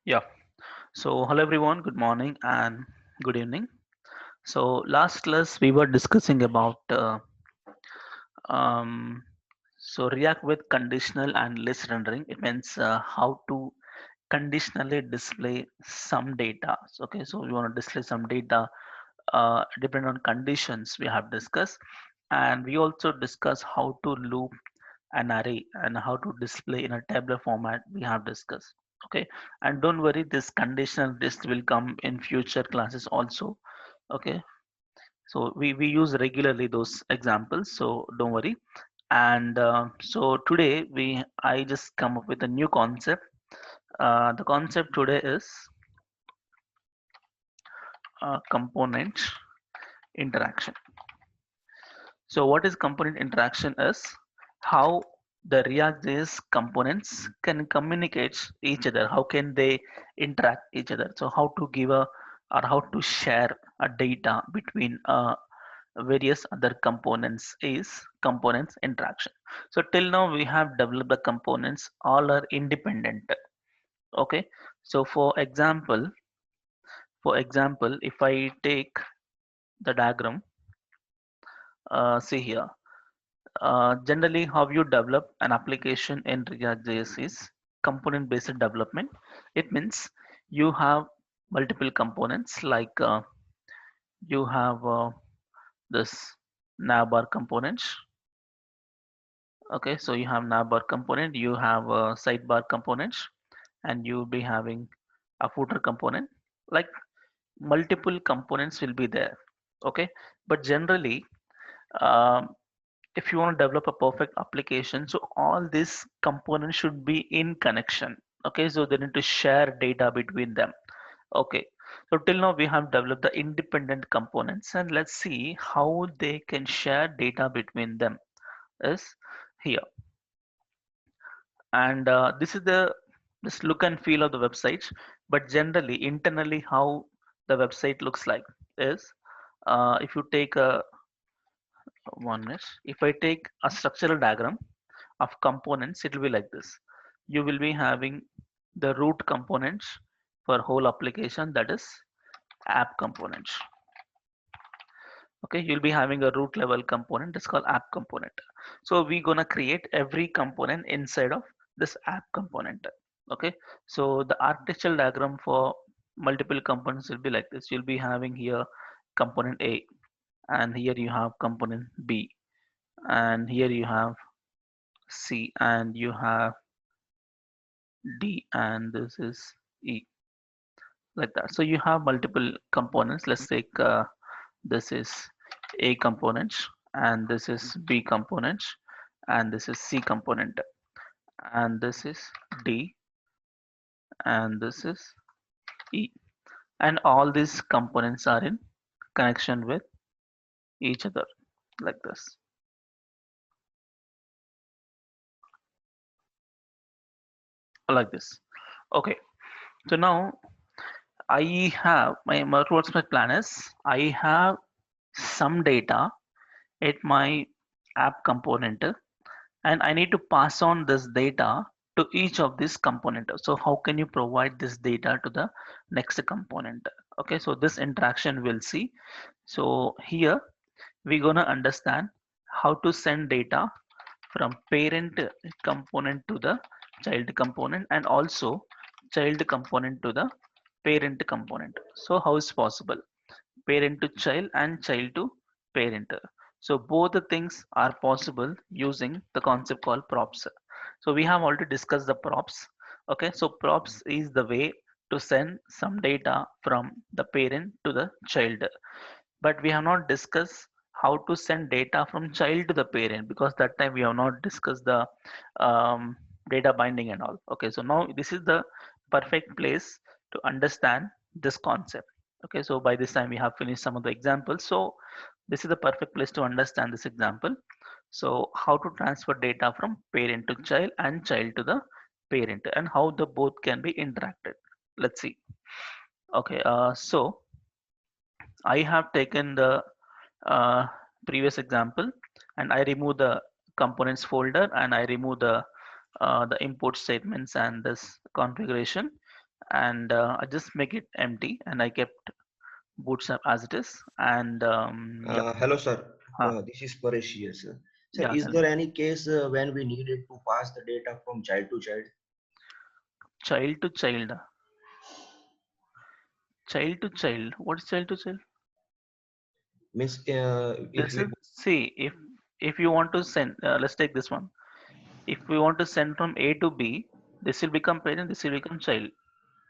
Yeah. So hello everyone. Good morning and good evening. So last class we were discussing about um, React with conditional and list rendering. It means how to conditionally display some data. Okay. So we want to display some data depending on conditions we have discussed, and we also discuss how to loop an array and how to display in a tabular format we have discussed. Okay, and don't worry, this conditional list will come in future classes also. Okay, so we use regularly those examples, so don't worry. And so today I just come up with a new concept. The concept today is component interaction. So what is component interaction is how the React.js components can communicate each other. How can they interact each other? So how to give a or how to share a data between various other components is components interaction. So till now we have developed the components all are independent. Okay. So for example, if I take the diagram, see here. Generally, how you develop an application in React.js is component-based development. It means you have multiple components like you have this navbar components. Okay, so you have navbar component, you have sidebar components, and you'll be having a footer component. Like multiple components will be there. Okay, but generally, um, if you want to develop a perfect application, so all these components should be in connection. Okay, so they need to share data between them. Okay, so till now we have developed the independent components, and let's see how they can share data between them is here. And this is the this look and feel of the website, but generally internally how the website looks like is if you take a one minute, if I take a structural diagram of components, it will be like this. You will be having the root components for whole application, that is app components. Okay, you'll be having a root level component that's called app component. So we're gonna create every component inside of this app component. Okay, so the architectural diagram for multiple components will be like this. You'll be having here component A, and here you have component B, and here you have C, and you have D, and this is E, like that. So you have multiple components. Let's take this is A components, and this is B components, and this is C component, and this is D, and this is E. And all these components are in connection with each other, like this. Like this. Okay. So now I have what's my plan is I have some data at my app component, and I need to pass on this data to each of these component. So how can you provide this data to the next component? Okay, so this interaction we'll see. So here we're gonna understand how to send data from parent component to the child component, and also child component to the parent component. So how is possible? Parent to child and child to parent. So both the things are possible using the concept called props. So we have already discussed the props. Okay, so props is the way to send some data from the parent to the child. But we have not discussed how to send data from child to the parent, because that time we have not discussed the um, data binding and all. Okay, so now this is the perfect place to understand this concept. Okay, so by this time we have finished some of the examples, so this is the perfect place to understand this example. So how to transfer data from parent to child and child to the parent, and how the both can be interacted. Let's see. Okay, so I have taken the uh, previous example, and I remove the components folder, and I remove the the import statements and this configuration, and I just make it empty, and I kept bootstrap as it is. And yeah, Hello, sir. huh, This is Paresh here, sir. Sir, yeah, is tell me. there any case when we needed to pass the data from child to child? Child to child, child to child. What's child to child? Means if This we is, see, if you want to send, let's take this one. If we want to send from A to B, this will become parent, this will become child.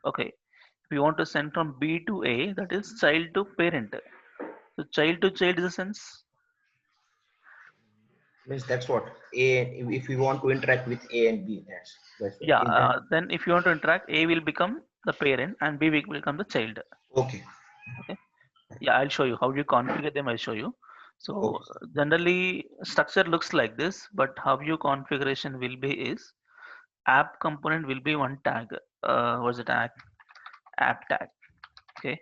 Okay. If you want to send from B to A, that is child to parent. So child to child is a sense. means that's what A. If we want to interact with A and B, that's what. Yeah. In that, Then if you want to interact, A will become the parent and B will become the child. okay, Okay. Yeah, I'll show you how you configure them. I'll show you. So okay, sir. generally structure looks like this, but how your configuration will be is app component will be one tag. What's the tag? App tag. Okay.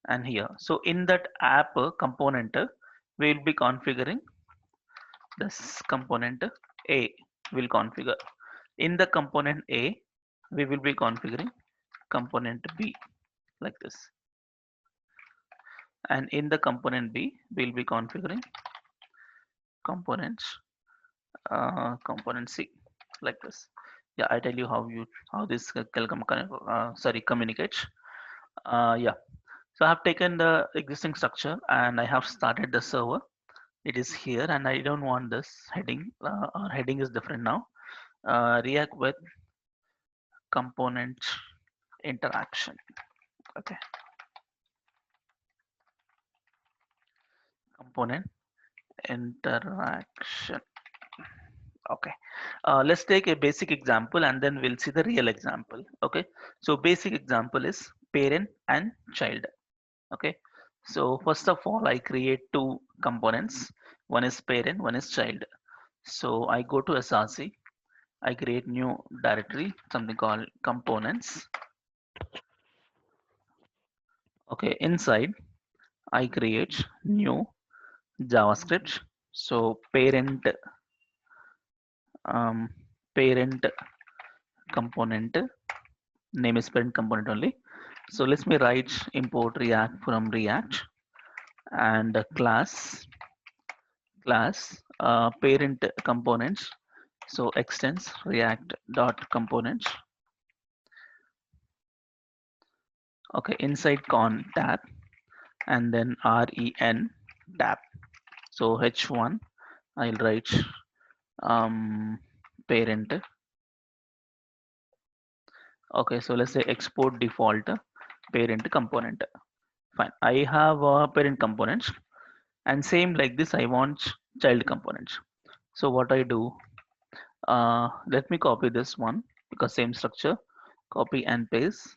And here, so in that app component, we will be configuring this component. A will configure. In the component A, we will be configuring component B like this. And in the component B, we'll be configuring components, component C like this. Yeah, I tell you how this communicates. Yeah, so I have taken the existing structure and I have started the server. It is here, and I don't want this heading. Our heading is different now. React with component interaction. Okay, component interaction. Okay, let's take a basic example and then we'll see the real example. Okay, so basic example is parent and child. Okay, so first of all, I create two components. One is parent, one is child. So I go to SRC. I create new directory, something called components. Okay, inside I create new JavaScript. So um, parent component, name is parent component only. So let me write import React from React, and class parent components. So extends React dot components. Okay, inside con tab, and then ren tab. So h1 I'll write parent. Okay, so let's say export default parent component. Fine. I have parent components, and same like this, I want child components. So what I do, let me copy this one because same structure, copy and paste,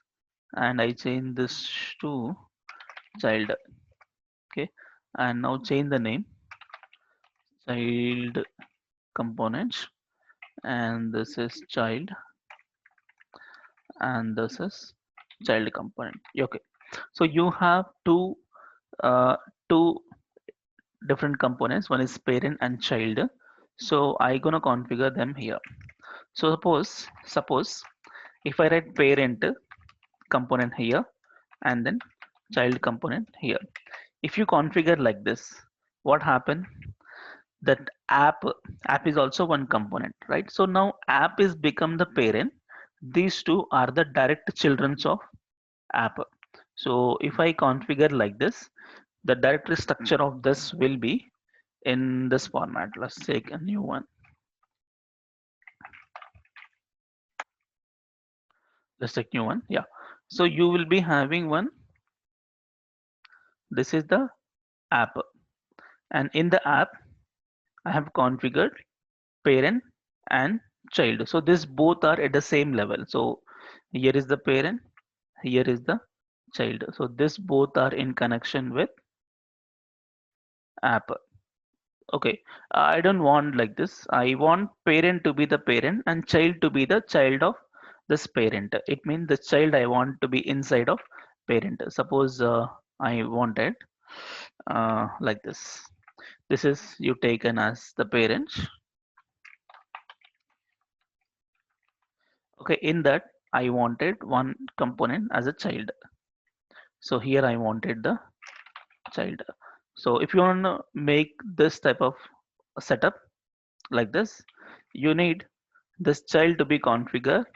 and I change this to child. Okay, and now change the name child components, and this is child, and this is child component. Okay, so you have uh, two different components. One is parent and child. So I gonna configure them here. So suppose if I write parent component here and then child component here, if you configure like this, what happen, that app is also one component, right? So now app is become the parent. These two are the direct childrens of app. So if I configure like this, the directory structure of this will be in this format. Let's take a new one. Let's take new one. Yeah. So you will be having one. This is the app, and in the app, I have configured parent and child. So this both are at the same level. So here is the parent, here is the child. So this both are in connection with app. Okay, I don't want like this. I want parent to be the parent and child to be the child of this parent. It means the child I want to be inside of parent. Suppose I wanted like this. This is you taken as the parent, Okay, in that I wanted one component as a child. So here I wanted the child. So if you want to make this type of setup like this, you need this child to be configured,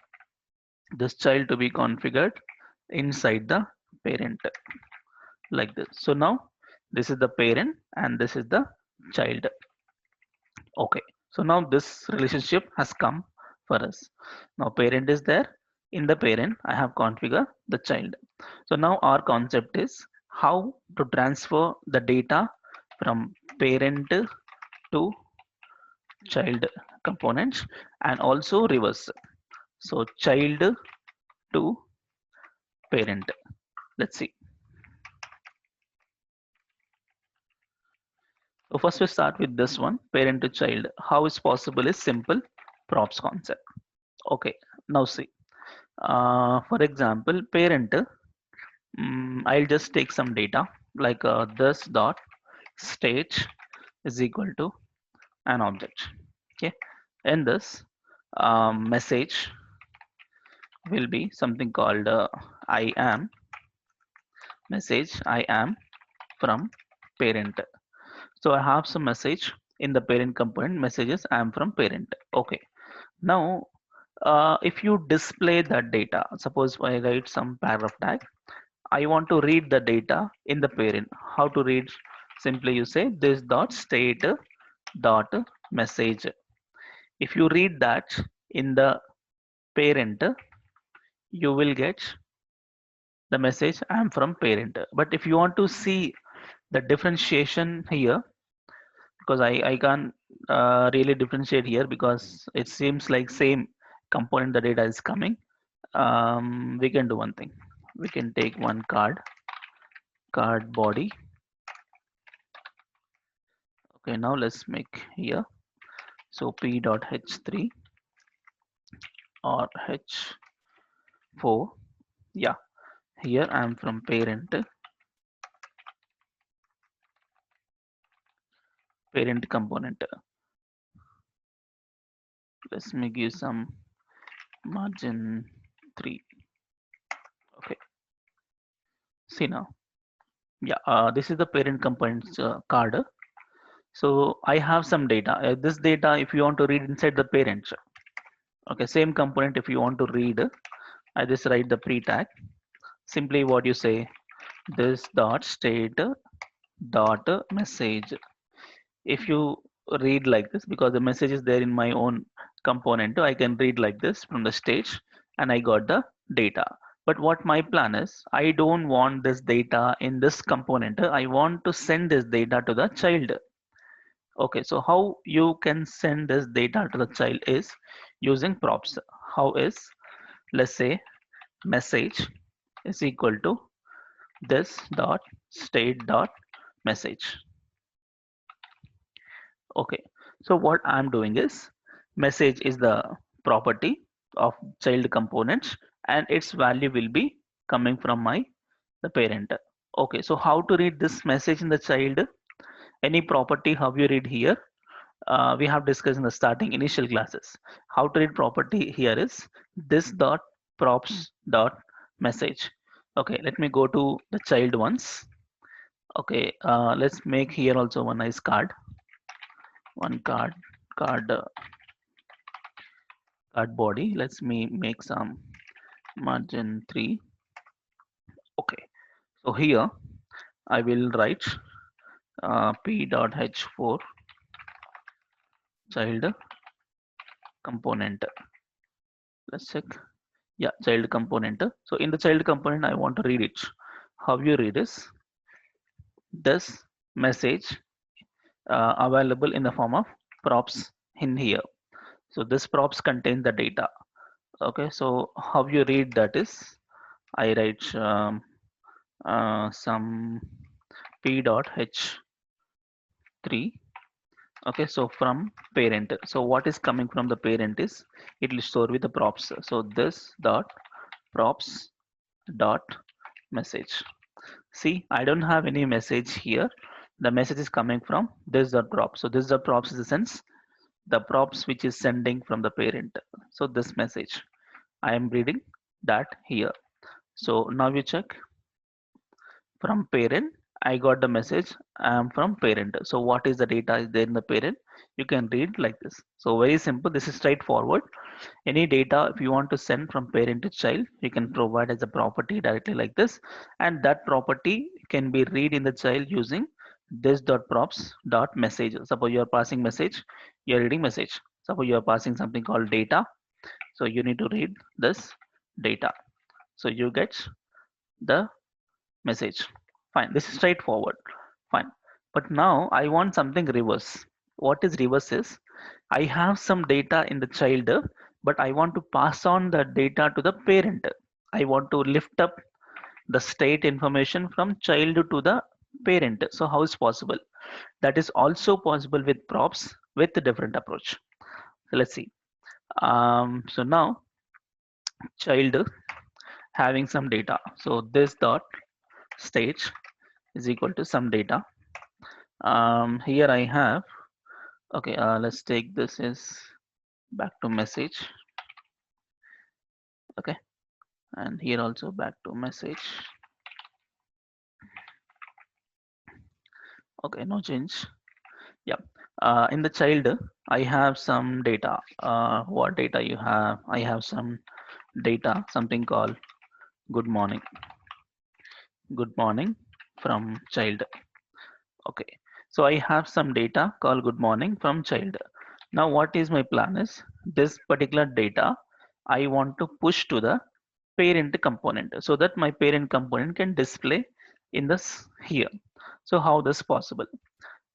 inside the parent like this. So now this is the parent and this is the child. Okay, so now this relationship has come for us. Now parent is there. In the parent, I have configured the child. So now our concept is how to transfer the data from parent to child components and also reverse. So child to parent. Let's see. So first we start with this one, parent to child. How is possible is simple props concept. Okay, now see. For example, parent, I'll just take some data like this dot stage is equal to an object. Okay, in this message will be something called I am message. I am from parent. So I have some message in the parent component messages I am from parent. Okay, now if you display that data, suppose I write some paragraph tag, I want to read the data in the parent. How to read? Simply you say this dot state dot message. If you read that in the parent, you will get the message I am from parent. But if you want to see the differentiation here, because I can't really differentiate here because it seems like same component the data is coming. We can do one thing. We can take one card body. Okay, now let's make here. So p dot h3 or h4. Yeah, here I am from parent component. Let me give some margin 3. Okay, see now. Yeah, this is the parent component's card. So I have some data. This data, if you want to read inside the parent, okay, same component. If you want to read, I just write the pre tag. Simply what you say, this dot state dot message. If you read like this, because the message is there in my own component, I can read like this from the stage, and I got the data. But what my plan is, I don't want this data in this component. I want to send this data to the child. Okay, so how you can send this data to the child is using props. How is, let's say, message is equal to this dot state dot message. Okay, so what I'm doing is message is the property of child components and its value will be coming from my the parent. Okay, so how to read this message in the child? Any property how you read here? We have discussed in the starting initial classes. How to read property here is this dot props dot message. Okay, let me go to the child once. Okay, let's make here also one nice one card card body. Let's me make some margin 3. Okay, so here I will write p dot h4 child component. Let's check. Yeah, child component. So in the child component, I want to read it. How you read is this message available in the form of props in here. So this props contain the data. Okay, so how you read that is I write some p dot h3. Okay, so from parent. So what is coming from the parent is it will store with the props. So this dot props dot message. See, I don't have any message here. The message is coming from this dot props. So this dot props is the sense the props which is sending from the parent. So this message. I am reading that here. So now you check from parent. I got the message. I am from parent. So what is the data is there in the parent? You can read like this. So very simple. This is straightforward. Any data if you want to send from parent to child, you can provide as a property directly like this, and that property can be read in the child using this dot props dot message. Suppose you are passing message, you are reading message. Suppose you are passing something called data, so you need to read this data. So you get the message. Fine, this is straightforward. Fine, but now I want something reverse. What is reverse is, I have some data in the child, but I want to pass on the data to the parent. I want to lift up the state information from child to the parent. So how is possible? That is also possible with props with a different approach. So let's see. So now child having some data, so this dot stage is equal to some data. Here I have, okay, let's take this is back to message. Okay, and here also back to message. Okay, no change. Yeah, in the child I have some data. What data you have? I have some data, something called good morning. Good morning from child. Okay, so I have some data called good morning from child. Now what is my plan is, this particular data I want to push to the parent component so that my parent component can display in this here. So how this possible?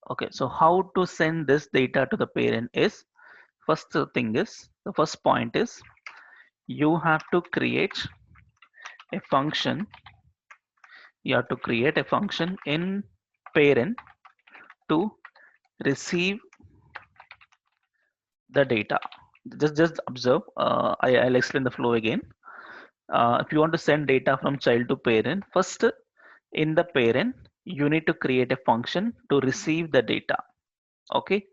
Okay, so how to send this data to the parent is, first thing is, the first point is, you have to create a function. You have to create a function in parent to receive the data. Just observe. I'll explain the flow again. If you want to send data from child to parent, first in the parent you need to create a function to receive the data. Okay,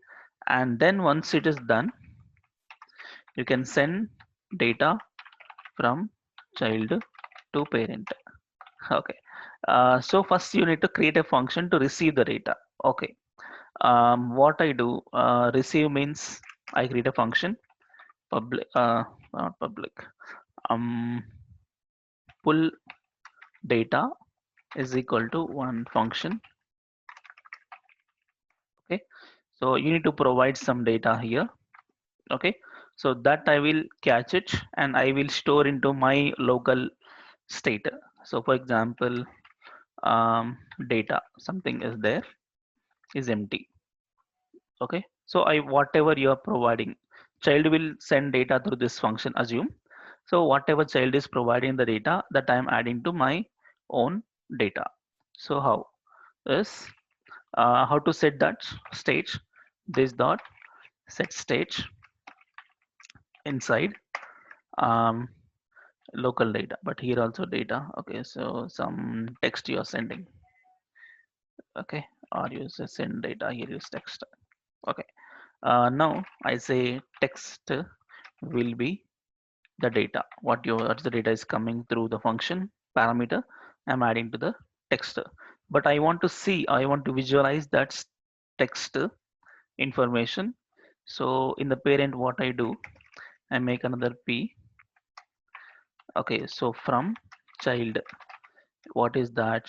and then once it is done, you can send data from child to parent. Okay, so first you need to create a function to receive the data. Okay, what I do, receive means I create a function public, not public, um pull data is equal to one function. Okay, so you need to provide some data here. Okay, so that I will catch it and I will store into my local state. So for example, data something is there is empty. Okay, so I whatever you are providing, child will send data through this function, assume. So whatever child is providing the data, that I am adding to my own data. So how is, how to set that stage? This dot set stage inside um, local data, but here also data. Okay, so some text you are sending. Okay, or you say send data, here is text. Okay, now I say text will be the data. What the data is coming through the function parameter, I'm adding to the text. But I want to see, I want to visualize that text information. So in the parent, what I do, I make another p. Okay, so from child, what is that?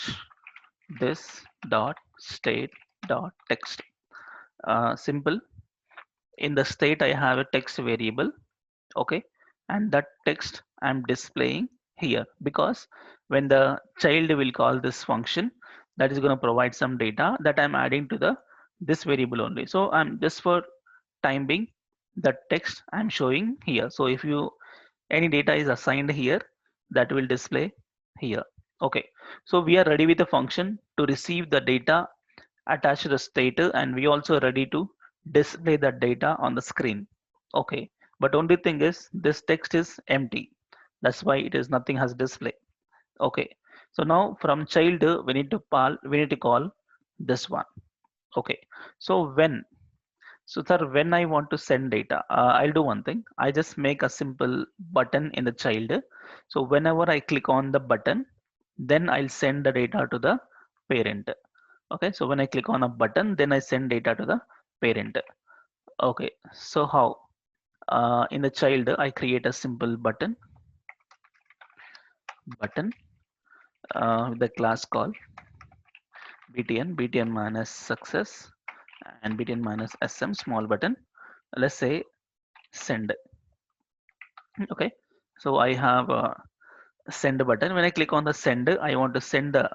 This dot state dot text. Simple. In the state I have a text variable. Okay, and that text I'm displaying here, because when the child will call this function, that is going to provide some data that I'm adding to the this variable only. So I'm just for time being, the text I'm showing here. So if you any data is assigned here, that will display here. Okay, so we are ready with the function to receive the data attached to the state, and we also ready to display the data on the screen. Okay, but only thing is this text is empty, that's why it is nothing has display. Okay, so now from child we need to call this one. Okay, so when, So sir, when I want to send data, I'll do one thing. I just make a simple button in the child. So whenever I click on the button, then I'll send the data to the parent. Okay, so when I click on a button, then I send data to the parent. Okay, so how? In the child, I create a simple button with the class call btn minus success and btn minus sm small button. Let's say send. Okay, so I have a send button. When I click on the send, I want to send the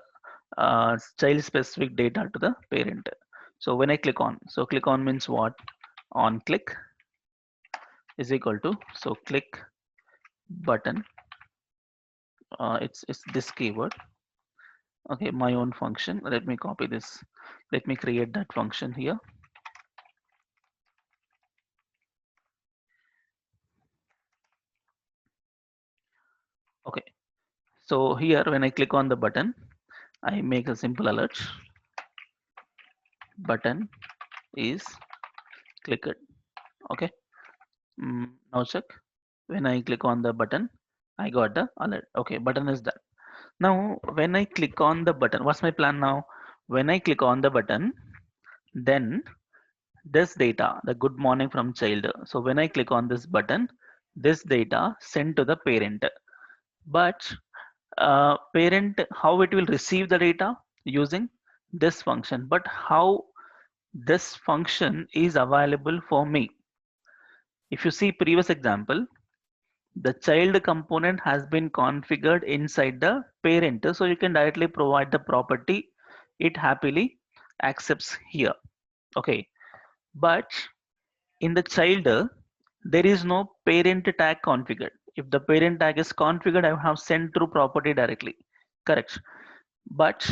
child specific data to the parent. So when I click on, so click on means what? On click is equal to, so click button, it's this keyword. Okay, my own function. Let me copy this. Let me create that function here. Okay, so here when I click on the button, I make a simple alert. Button is clicked. Okay, now check. When I click on the button, I got the alert. Okay, button is done. Now, when I click on the button, what's my plan now? When I click on the button, then this data, the good morning from child. So when I click on this button, this data sent to the parent. But parent, how it will receive the data using this function. But how this function is available for me? If you see previous example, the child component has been configured inside the parent, so you can directly provide the property. It happily accepts here. Okay, but in the child, there is no parent tag configured. If the parent tag is configured, I have sent through property directly. Correct. But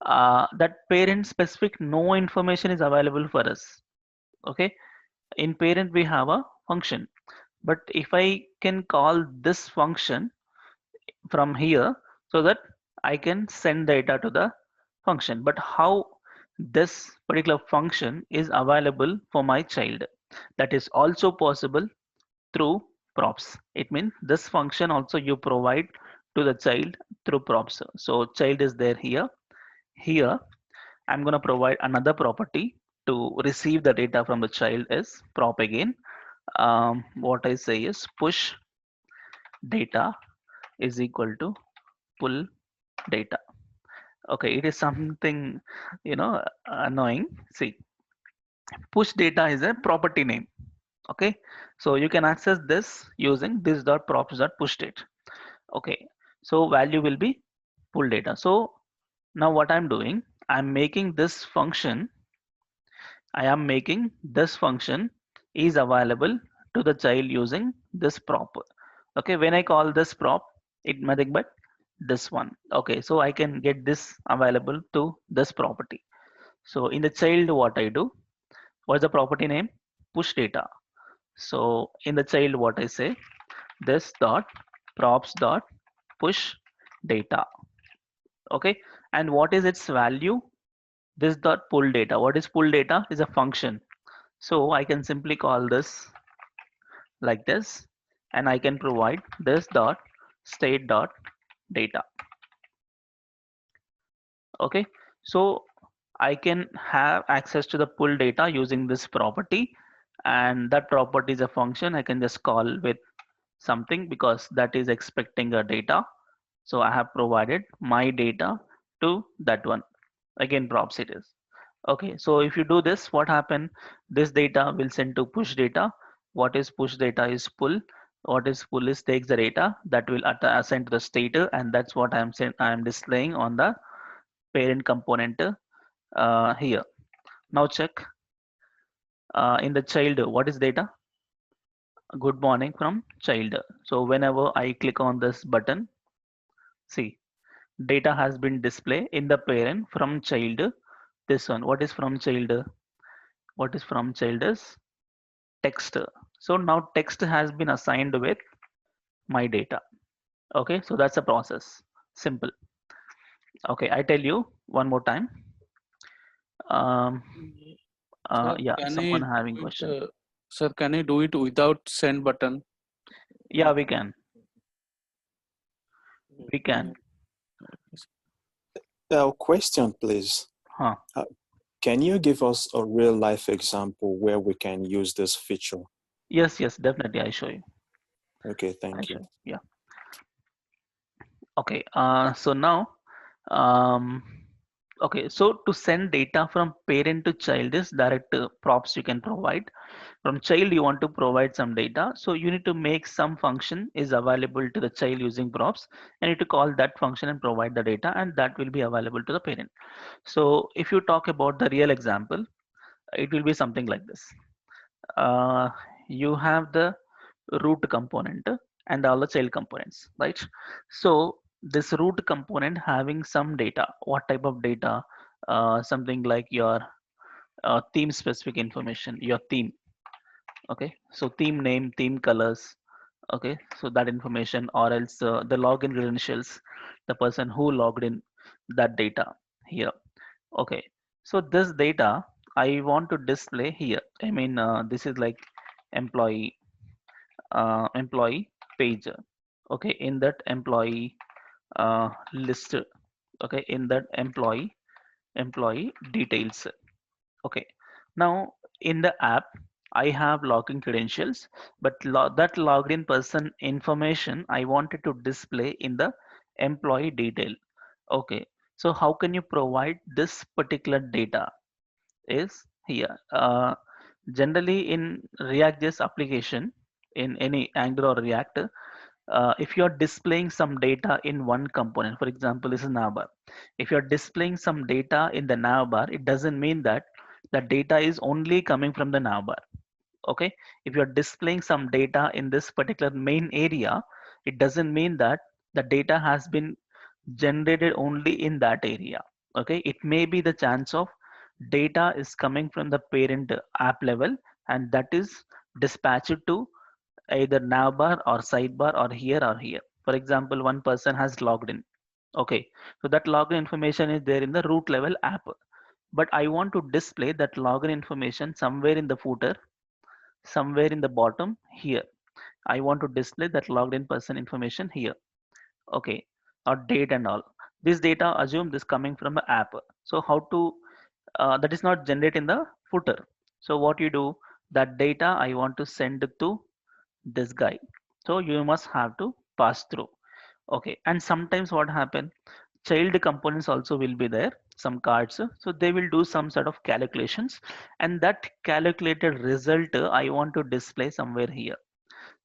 that parent specific no information is available for us. Okay. In parent, we have a function. But if I can call this function from here so that I can send data to the function. But how this particular function is available for my child? That is also possible through props. It means this function also you provide to the child through props. So child is there here. Here I'm going to provide another property to receive the data from the child is prop again. What I say is push data is equal to pull data. Okay, it is something, annoying. See, push data is a property name. Okay, so you can access this using this dot props dot push date. Okay, so value will be pull data. So now what I'm doing, I'm making this function, I am making this function is available to the child using this prop. Okay, when I call this prop, it nothing but this one. Okay, so I can get this available to this property. So in the child, what I do, what's the property name? Push data. So in the child, what I say, this dot props dot push data. Okay, and what is its value? This dot pull data. What is pull data? Is a function. So I can simply call this like this, and I can provide this dot state dot data. Okay, so I can have access to the pull data using this property, and that property is a function. I can just call with something because that is expecting a data. So I have provided my data to that one. Again, props it is. Okay, so if you do this, what happen? This data will send to push data. What is push data is pull. What is pull is takes the data that will assign to the stater, and that's what I'm displaying on the parent component here. Now check in the child, what is data? Good morning from child. So whenever I click on this button, see, data has been displayed in the parent from child. This one, what is from child? What is from child is text. So now text has been assigned with my data. Okay, so that's a process. Simple. Okay, I tell you one more time. Um, Sir, Yeah, can someone I having do question. it? Sir, can I do it without send button? Yeah, we can. We can. Question, please. Huh. Uh, can you give us a real life example where we can use this feature? Yes, yes, definitely. I show you. Okay, I thank show you. you. Yeah. Okay. So now, um, okay. So to send data from parent to child is direct props you can provide. From child, you want to provide some data. So you need to make some function is available to the child using props. And you need to call that function and provide the data, and that will be available to the parent. So if you talk about the real example, it will be something like this. You have the root component and all the child components, right? So this root component having some data. What type of data? Something like your theme specific information, your theme. Okay, so theme name, theme colors. Okay, so that information, or else the login credentials, the person who logged in, that data here. Okay, so this data I want to display here. I mean, this is like employee employee page. Okay, in that employee list. Okay, in that employee details. Okay, now in the app I have login credentials, but that logged in person information I wanted to display in the employee detail. Okay, so how can you provide this particular data is here. Generally in React.js application, in any Angular or React, if you're displaying some data in one component, for example, this is navbar. If you're displaying some data in the navbar, it doesn't mean that the data is only coming from the navbar. Okay, if you're displaying some data in this particular main area, it doesn't mean that the data has been generated only in that area. Okay, it may be the chance of data is coming from the parent app level, and that is dispatched to either navbar or sidebar or here or here. For example, one person has logged in. Okay, so that login information is there in the root level app, but I want to display that login information somewhere in the footer, somewhere in the bottom here. I want to display that logged in person information here. Okay, or date and all. This data assume this coming from the app. So how to that is not generate in the footer. So what you do, that data I want to send it to this guy. So you must have to pass through. Okay, and sometimes what happen, child components also will be there, some cards. So they will do some sort of calculations, and that calculated result I want to display somewhere here.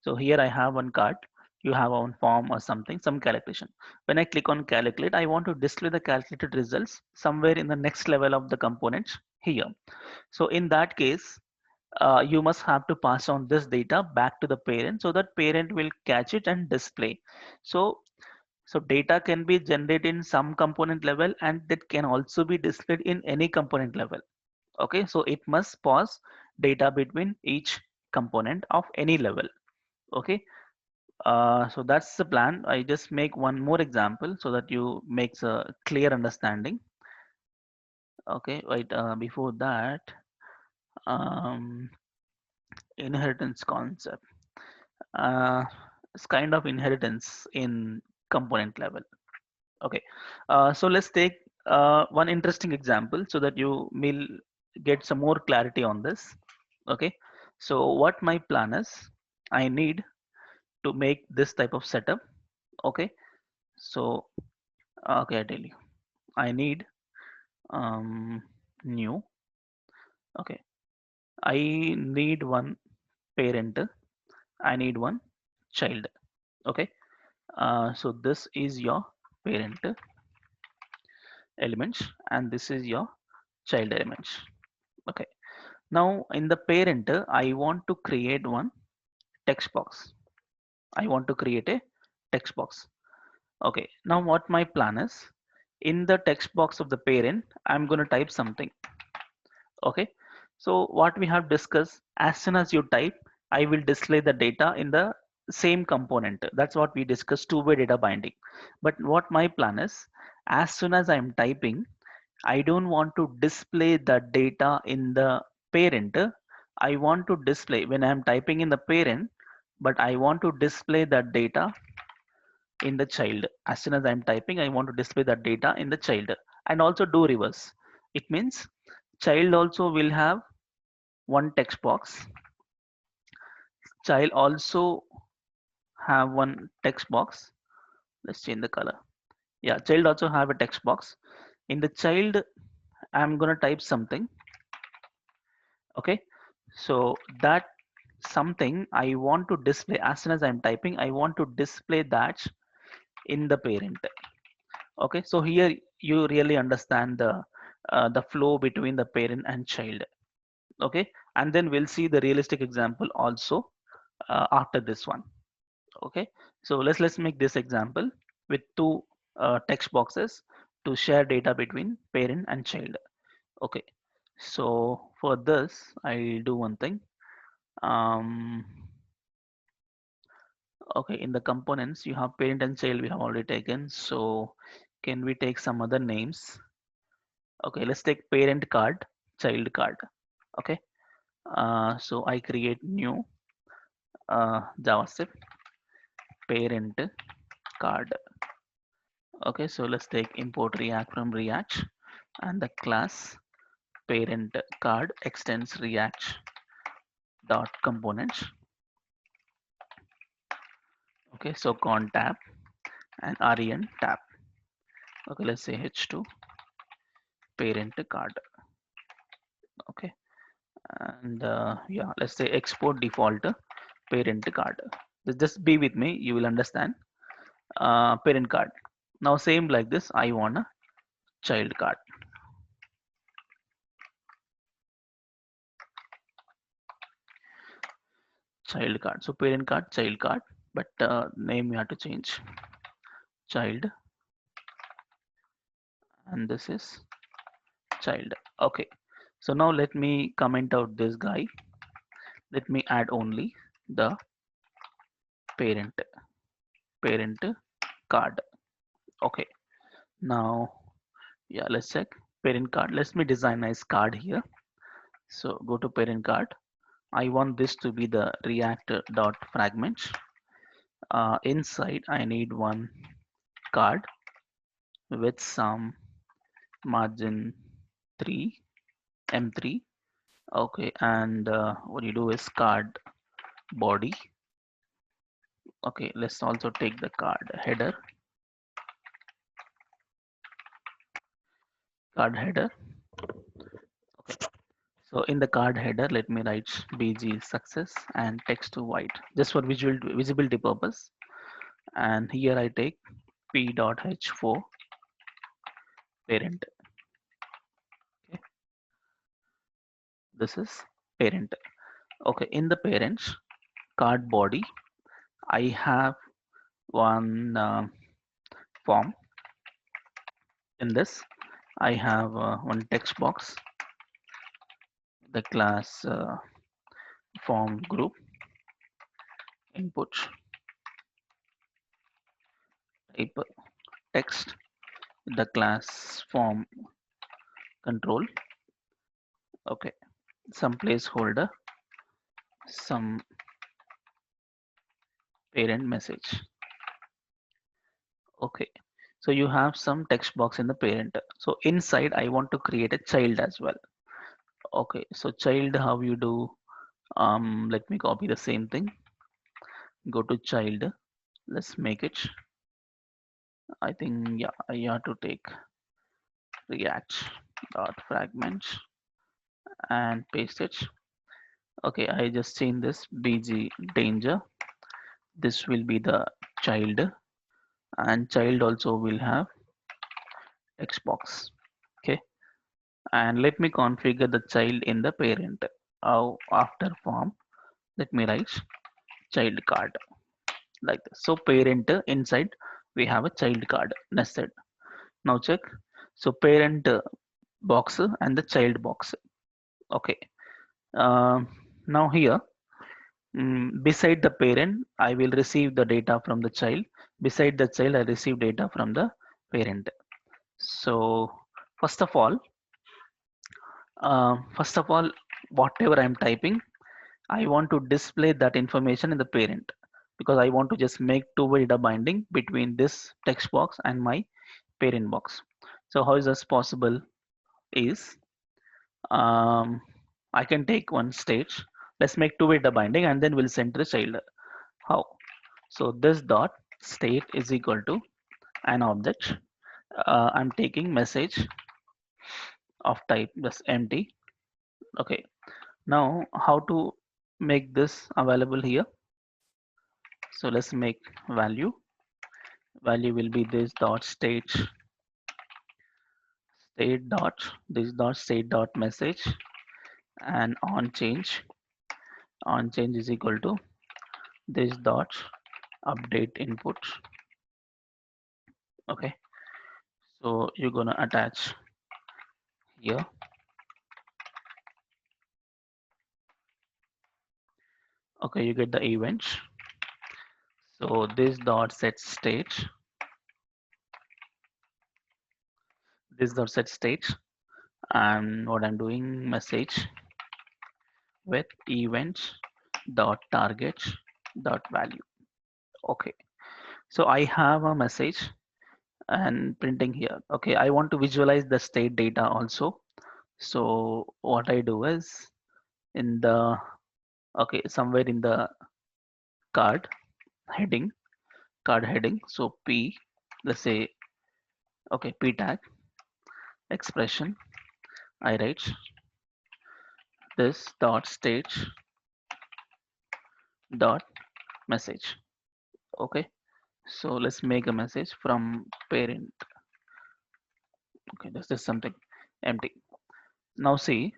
So here I have one card, you have one form or something, some calculation. When I click on calculate, I want to display the calculated results somewhere in the next level of the components here. So in that case, you must have to pass on this data back to the parent, so that parent will catch it and display. So so data can be generated in some component level, and that can also be displayed in any component level. Okay, so it must pause data between each component of any level. Okay, so that's the plan. I just make one more example so that you makes a clear understanding. Okay, right. Before that, um, inheritance concept. Uh, it's kind of inheritance in component level. Okay, so let's take one interesting example so that you will get some more clarity on this. Okay, so what my plan is, I need to make this type of setup. Okay, so okay, I tell you, I need new. Okay, I need one parent, I need one child. Okay, so this is your parent elements, and this is your child elements. Okay, now in the parent, I want to create one text box. I want to create a text box. Okay, now what my plan is, in the text box of the parent, I'm going to type something. Okay, so what we have discussed, as soon as you type, I will display the data in the same component. That's what we discussed, two-way data binding. But what my plan is, as soon as I'm typing, I don't want to display the data in the parent, I want to display when I'm typing in the parent, but I want to display that data in the child. As soon as I'm typing, I want to display that data in the child, and also do reverse. It means child also will have one text box. Child also have one text box. Let's change the color. Yeah, child also have a text box. In the child, I'm gonna type something. Okay, so that something I want to display as soon as I'm typing, I want to display that in the parent. Okay, so here you really understand the flow between the parent and child. Okay, and then we'll see the realistic example also after this one. Okay, so let's make this example with two text boxes to share data between parent and child. Okay, so for this I'll do one thing. um okay, in the components you have parent and child, we have already taken. So can we take some other names? Okay, let's take parent card, child card. Okay, so I create new JavaScript parent card. Okay, so let's take import React from React, and the class parent card extends React dot components. Okay, so con tab and REN tab. Okay, let's say h2 parent card. Okay, and yeah, let's say export default parent card. Just be with me, you will understand. Parent card. Now same like this, I want a child card. Child card. So parent card, child card, but name we have to change. Child, and this is child. Okay. So now let me comment out this guy. Let me add only the parent card. Okay. Now, yeah, let's check parent card. Let me design nice card here. So go to parent card. I want this to be the React dot fragments. Inside, I need one card with some margin 3 m3. Okay, and what you do is card body. Okay, let's also take the card header. Card header. Okay, so in the card header, let me write bg success and text to white, just for visual visibility purpose. And here I take p.h4 parent. Okay, this is parent. Okay, in the parents card body, I have one form. In this, I have one text box, the class form group input type text, the class form control. Okay, some placeholder, some parent message. Okay, so you have some text box in the parent. So inside I want to create a child as well. Okay, so child, how you do? Let me copy the same thing. Go to child. Let's make it. I think, yeah, I have to take React dot fragments and paste it. Okay, I just changed this bg danger. This will be the child, and child also will have text box. Okay, and let me configure the child in the parent. After form, let me write child card like this. So parent inside we have a child card nested. Now check. So parent box and the child box. Okay. Now here, beside the parent, I will receive the data from the child. Beside the child, I receive data from the parent. So first of all, whatever I'm typing, I want to display that information in the parent, because I want to just make two-way data binding between this text box and my parent box. So how is this possible is, I can take one stage. Let's make two-way data binding and then we'll send to the child. How? So this dot state is equal to an object. I'm taking message of type just empty. Okay. Now how to make this available here? So let's make value. Value will be this dot state dot this dot state dot message, and on change is equal to this dot update input. Okay, so you're gonna attach here. Okay, you get the events. So this dot set state, this dot set state, and what I'm doing message with events dot target dot value. Okay, so I have a message and printing here. Okay, I want to visualize the state data also. So what I do is in the, okay, somewhere in the card heading, so P, let's say, okay, P tag expression, I write this dot state dot message. Okay, so let's make a message from parent. Okay, this is something empty. Now see,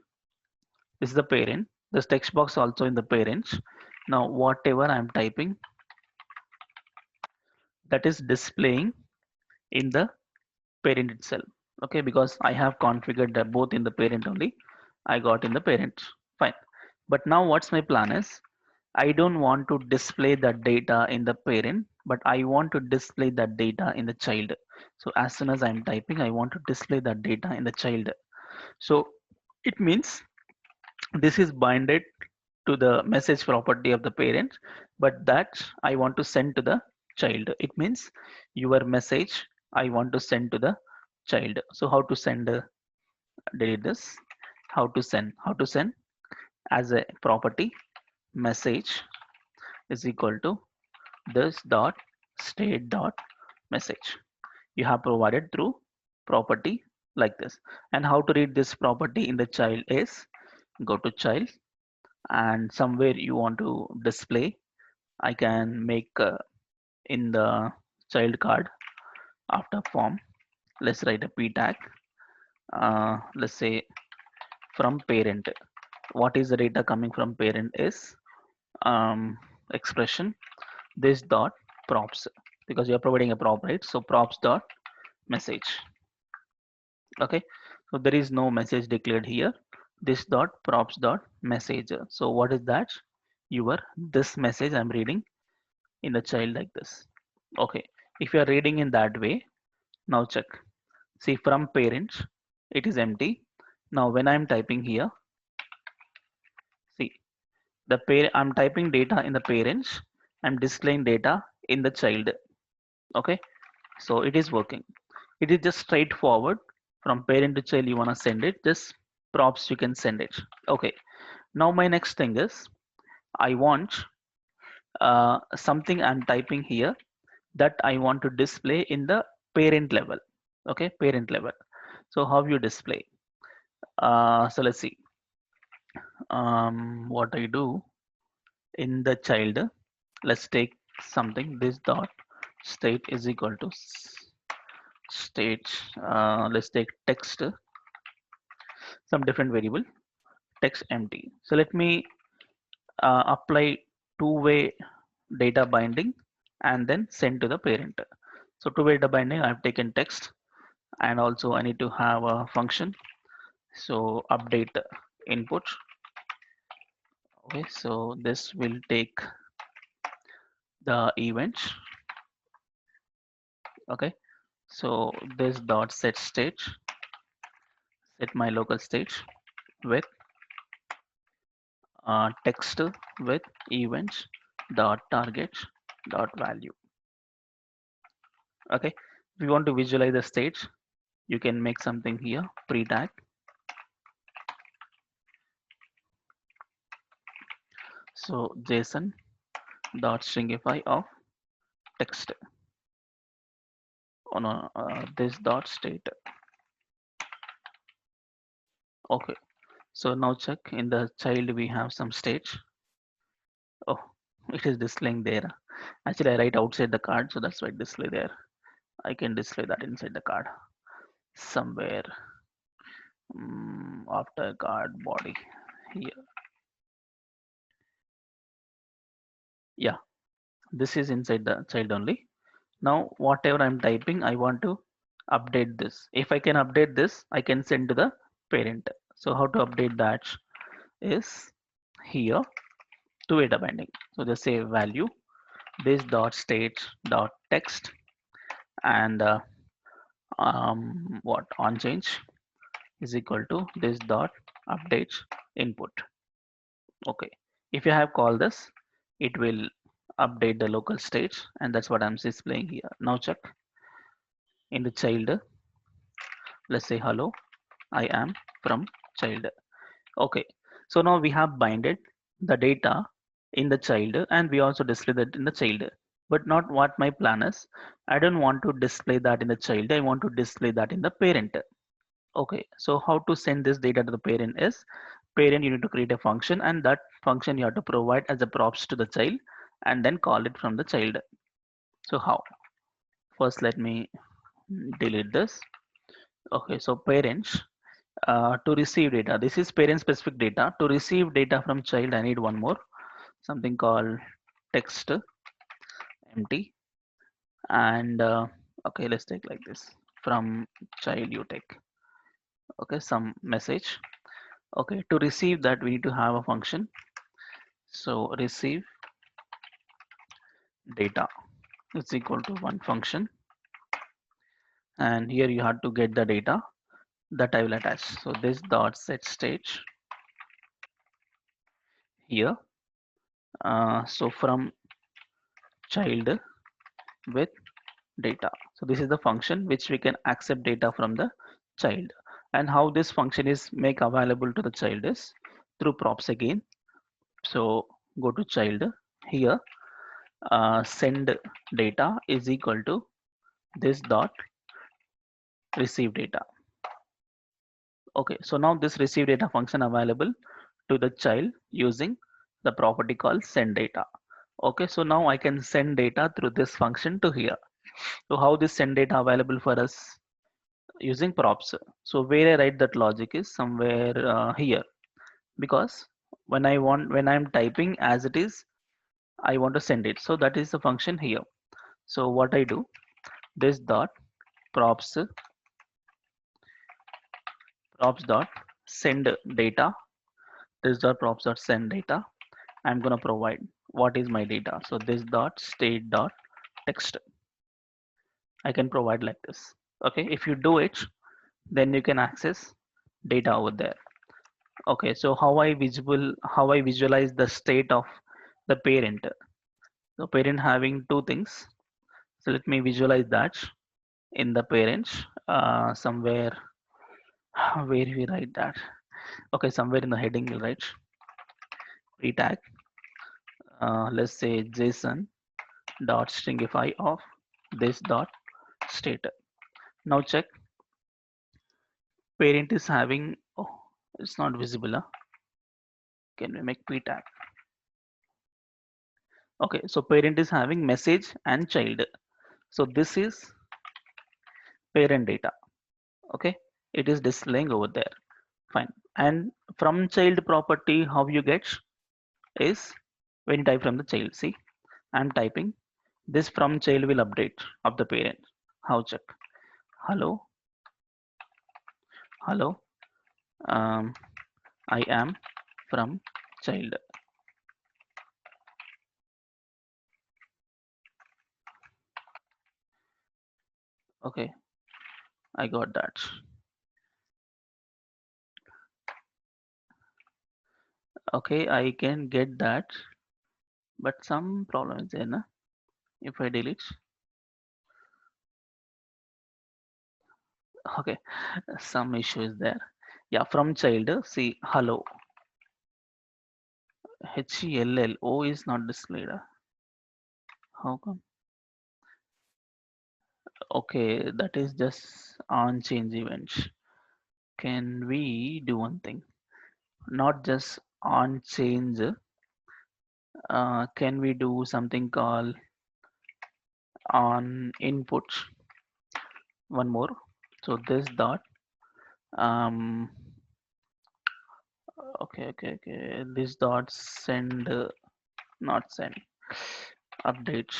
this is the parent, this text box also in the parents. Now whatever I'm typing, that is displaying in the parent itself. Okay, because I have configured that both in the parent only, I got in the parent. Fine. But now what's my plan is, I don't want to display that data in the parent, but I want to display that data in the child. So as soon as I'm typing, I want to display that data in the child. So it means this is binded to the message property of the parent, but that I want to send to the child. It means your message I want to send to the child. So how to send, delete this, how to send as a property, message is equal to this dot state dot message. You have provided through property like this. And how to read this property in the child is, go to child, and somewhere you want to display, I can make in the child card after form, let's write a p tag, let's say from parent. What is the data coming from parent is expression this dot props, because you're providing a prop, right? So props dot message. Okay, so there is no message declared here, this dot props dot message. So what is that? Your this message I'm reading in the child like this. Okay, if you are reading in that way, now check, see from parents it is empty. Now when I'm typing here, see the I'm typing data in the parents, I'm displaying data in the child. Okay, so it is working. It is just straightforward, from parent to child you want to send it, just props you can send it. Okay, now my next thing is, I want something I'm typing here that I want to display in the parent level. Okay, parent level. So how you display? So let's see. What I do in the child, let's take something. This dot state is equal to state. Let's take text, some different variable, text empty. So let me apply two-way data binding and then send to the parent. So two-way data binding, I've taken text, and also I need to have a function. So update input. Okay, so this will take the event. Okay, so this dot set state, set my local state with text with events dot target dot value. Okay, if you want to visualize the state, you can make something here, pre-tag. So JSON dot stringify of text. Oh no, this dot state. Okay, so now check in the child we have some states. Oh, it is displaying there. Actually, I write outside the card, so that's why it display there. I can display that inside the card somewhere after card body here. Yeah, this is inside the child only. Now, whatever I'm typing, I want to update this. If I can update this, I can send to the parent. So how to update that is here to data binding. So just say value this dot state dot text and what on change is equal to this dot update input. Okay, if you have called this, it will update the local state, and that's what I'm displaying here. Now check in the child. Let's say hello, I am from child. Okay, so now we have binded the data in the child, and we also display that in the child. But not what my plan is. I don't want to display that in the child. I want to display that in the parent. Okay, so how to send this data to the parent is parent you need to create a function, and that function you have to provide as a props to the child and then call it from the child. So how? First let me delete this. Okay, so parents to receive data. This is parent specific data. To receive data from child, I need one more, something called text empty. And okay, let's take like this, from child you take, okay, some message. Okay, to receive that we need to have a function. So receive data is equal to one function, and here you have to get the data that I will attach. So this dot set stage here. So from child with data. So this is the function which we can accept data from the child. And how this function is make available to the child is through props again. So go to child here, send data is equal to this dot receive data. Okay, so now this receive data function available to the child using the property called send data. Okay, so now I can send data through this function to here. So how this send data available for us? Using props. So where I write that logic is somewhere here, because when I'm typing as it is, I want to send it. So that is the function here. So what I do, this dot props dot send data, this dot props dot send data. I'm gonna provide what is my data. So this dot state dot text. I can provide like this. Okay, if you do it, then you can access data over there. Okay, so how I visualize the state of the parent. The parent having two things. So let me visualize that in the parents somewhere where we write that. Okay, somewhere in the heading we'll write pre-tag. Let's say JSON dot stringify of this dot state. Now check parent is having, oh, it's not visible. Huh? Can we make pre-tag? Okay, so parent is having message and child. So this is parent data. Okay, it is displaying over there. Fine. And from child property, how you get is when you type from the child. See, I'm typing this from child will update of the parent. How check? Hello, hello. Um, I am from child. Okay, I got that. Okay, I can get that, but some problem is there, na? If I delete. Okay, some issue is there. Yeah, from child, see hello. HELL is not displayed. How come? Okay, that is just on change events. Can we do one thing? Not just on change. Can we do something called on input? One more. So this dot. Um. Okay. This dot send, not send. Update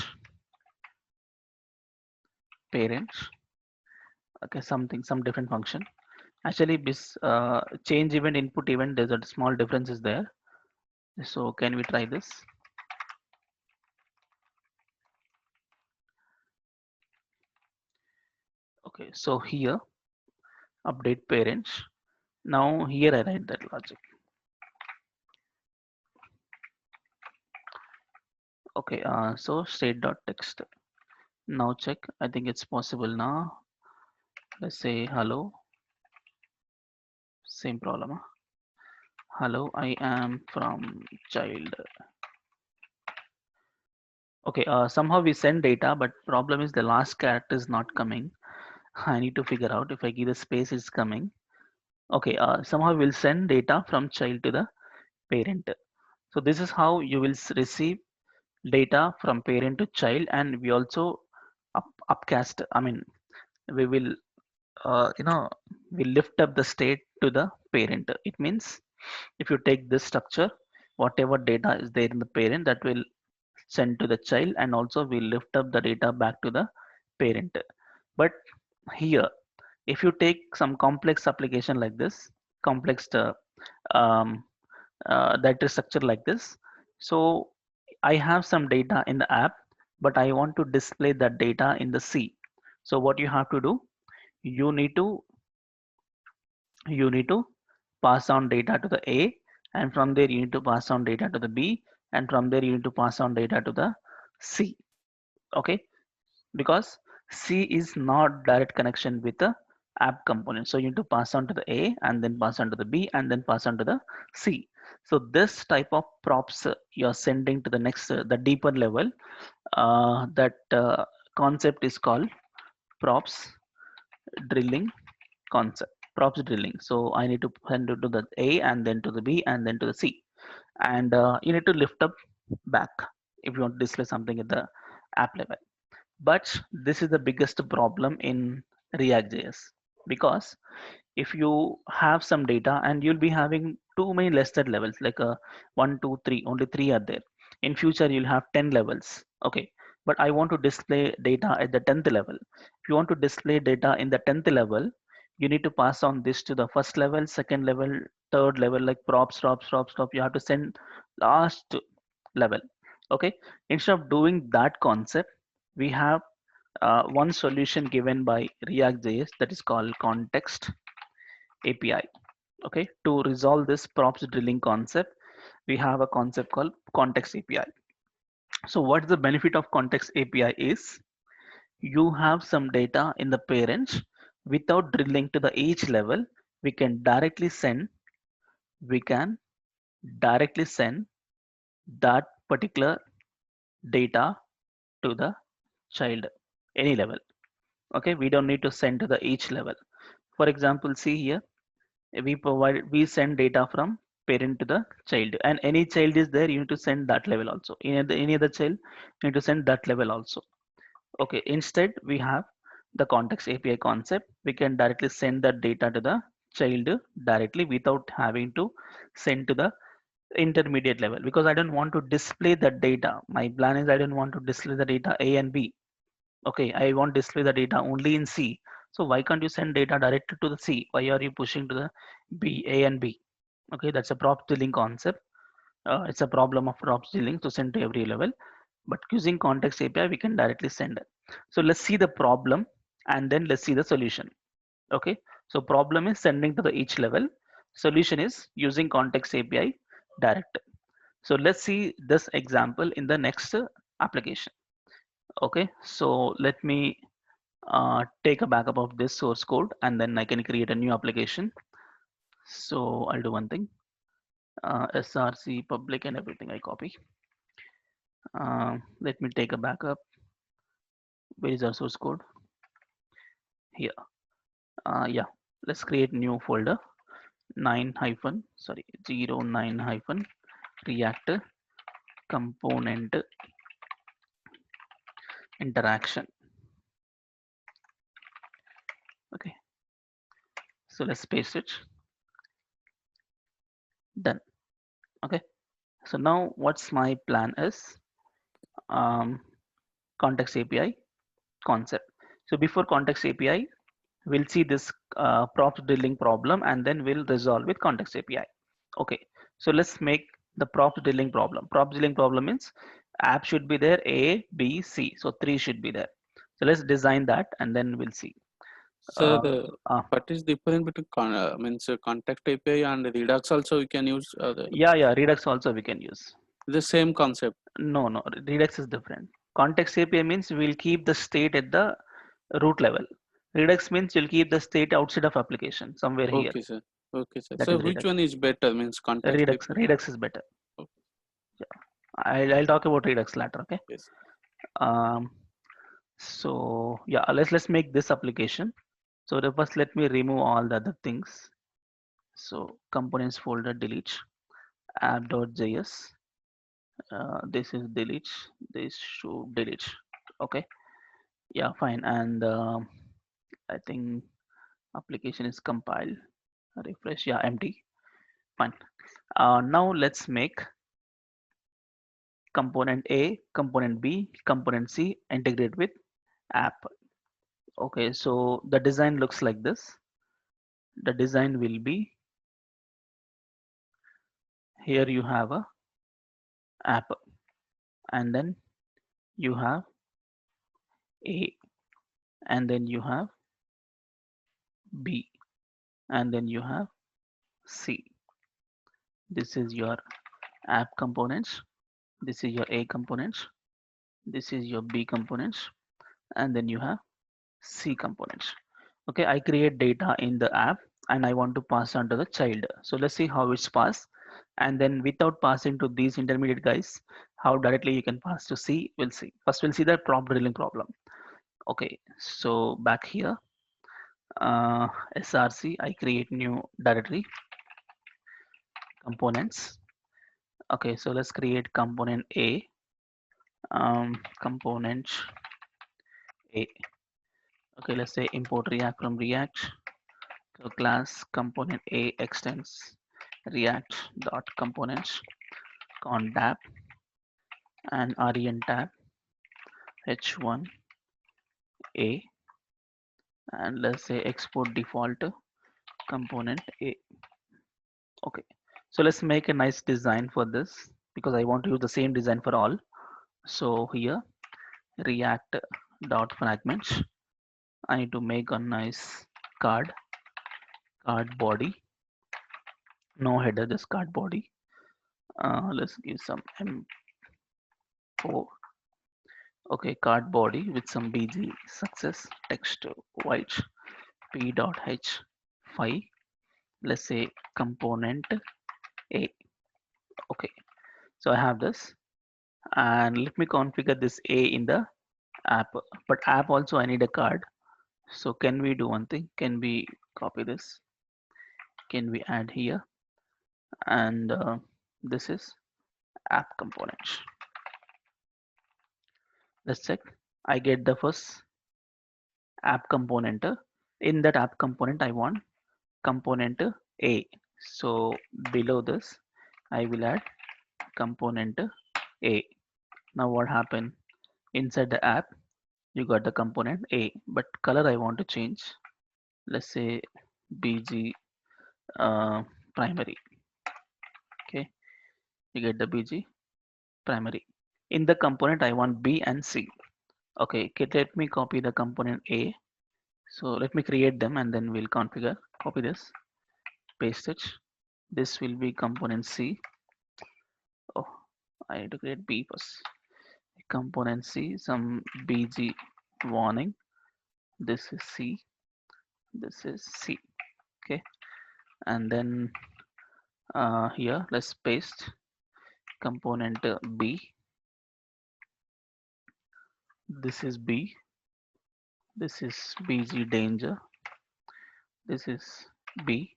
parents. Okay, some different function. Actually, this change event input event, there's a small difference is there. So can we try this? Okay, so here update parents. Now here I write that logic. Okay, so state.text. Now check. I think it's possible now. Let's say hello. Same problem. Huh? Hello, I am from child. Okay, somehow we send data, but problem is the last character is not coming. I need to figure out if I give the space it's coming. Okay, somehow we'll send data from child to the parent. So this is how you will receive data from parent to child, and we also upcast. I mean, we will we lift up the state to the parent. It means if you take this structure, whatever data is there in the parent, that will send to the child, and also we lift up the data back to the parent. But here, if you take some complex application like this, complex um, data structure like this, so I have some data in the app, but I want to display that data in the C. So what you have to do, you need to you need to pass on data to the A, and from there you need to pass on data to the B, and from there you need to pass on data to the C. Okay, because C is not direct connection with the app component. So you need to pass on to the A, and then pass on to the B, and then pass on to the C. So this type of props you're sending to the next, the deeper level. That concept is called props drilling concept. Props drilling. So I need to send it to the A, and then to the B, and then to the C. And you need to lift up back if you want to display something at the app level. But this is the biggest problem in React.js, because if you have some data and you'll be having too many listed levels, like one, two, three, only three are there. In future, you'll have 10 levels. Okay, but I want to display data at the 10th level. If you want to display data in the 10th level, you need to pass on this to the first level, second level, third level, like props. You have to send last level. Okay, instead of doing that concept, we have one solution given by React.js, that is called context API. Okay, to resolve this props drilling concept, we have a concept called context API. So what's the benefit of context API is, you have some data in the parents, without drilling to the each level, we can directly send we can directly send that particular data to the child, any level. Okay, we don't need to send to the each level. For example, see here, we send data from parent to the child, and any child is there, you need to send that level also. Any other child, you need to send that level also. Okay, instead we have the context API concept. We can directly send that data to the child directly, without having to send to the intermediate level, because I don't want to display that data. My plan is I don't want to display the data A and B. Okay, I want display the data only in C. So why can't you send data directly to the C? Why are you pushing to the B, A and B? Okay, that's a prop stealing concept. It's a problem of prop stealing to send to every level. But using context API, we can directly send it. So let's see the problem, and then let's see the solution. Okay, so problem is sending to the each level. Solution is using context API. direct. So let's see this example in the next application. Okay, so let me take a backup of this source code and then I can create a new application. So I'll do one thing, src public and everything I copy. Let me take a backup. Where is our source code? Here. Yeah, let's create new folder 9 hyphen sorry 09 hyphen react component interaction. Okay, so let's paste it. Done. Okay, so now what's my plan is context API concept. So before context API, we'll see this prompt drilling problem and then we'll resolve with context API. Okay, so let's make the prompt drilling problem. Prompt drilling problem means app should be there A, B, C. So three should be there. So let's design that and then we'll see. Sir, Uh, what is difference between context API and Redux? Also, we can use yeah, Redux also we can use. the same concept. No, Redux is different. Context API means we'll keep the state at the root level. Redux means you'll keep the state outside of application somewhere here. Okay, sir. Okay, sir. That So is which Redux. one is better? Means context API. Redux is better. Okay. Yeah. I'll talk about Redux later. Okay. Yes. Um. So yeah, let's make this application. So first let me remove all the other things. So components folder delete app.js. This is delete. This should delete. Okay. Yeah, fine. And I think application is compiled. Refresh. Yeah, empty. Fine. Now let's make component A, component B, component C integrate with app. Okay, so the design looks like this. The design will be here you have a app and then you have A and then you have B and then you have C. This is your app components. This is your A components. This is your B components and then you have C components. Okay, I create data in the app and I want to pass on to the child. So let's see how it's passed. And then without passing to these intermediate guys, how directly you can pass to C, we'll see. First, we'll see the prompt drilling problem. Okay, so back here, src, I create new directory, components. Okay, so let's create component A, component A. Okay, let's say import React from React. So class component A extends React dot components con tab and rent tab h1 A and let's say export default component A. Okay, so let's make a nice design for this because I want to use the same design for all. So here React dot fragments. I need to make a nice card body, no header, just card body. Let's give some M4. Okay, card body with some bg success text white p.h5. Let's say component A. Okay, so I have this and let me configure this A in the app, but app also I need a card. So can we do one thing? Can we copy this? Can we add here? And this is app components. Let's check. I get the first app component. In that app component, I want component A. So below this, I will add component A. Now what happened? Inside the app, you got the component A, but color I want to change. Let's say BG primary. Okay, you get the BG primary. In the component, I want B and C. Okay, let me copy the component A. So let me create them and then we'll configure. Copy this, paste it. This will be component C. I need to create B first. Component C, some BG warning. This is C. This is C. Okay, and then here let's paste component B. This is B. This is BG danger. This is B,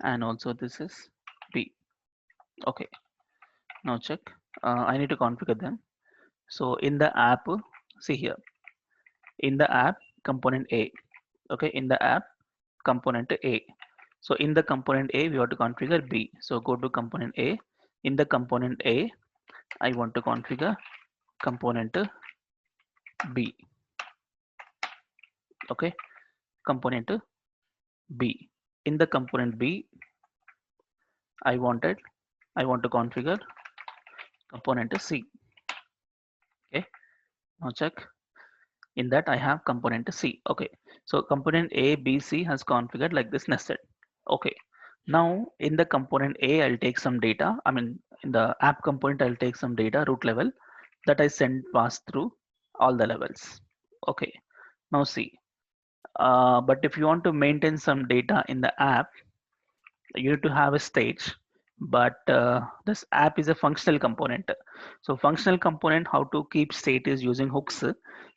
and also this is B. Okay, now check. I need to configure them. So in the app, see here, in the app component A. Okay, in the app component A. So in the component A, we have to configure B. So go to component A. In the component A, I want to configure component B. Okay, component B. In the component B, I want to configure component C. Okay, now check. In that I have component C. Okay, so component A, B, C has configured like this nested. Okay, now in the component A, I'll take some data. I mean, in the app component, I'll take some data root level that I send pass through all the levels. Okay, now see. But if you want to maintain some data in the app, you need to have a stage. But this app is a functional component. So functional component, how to keep state is using hooks,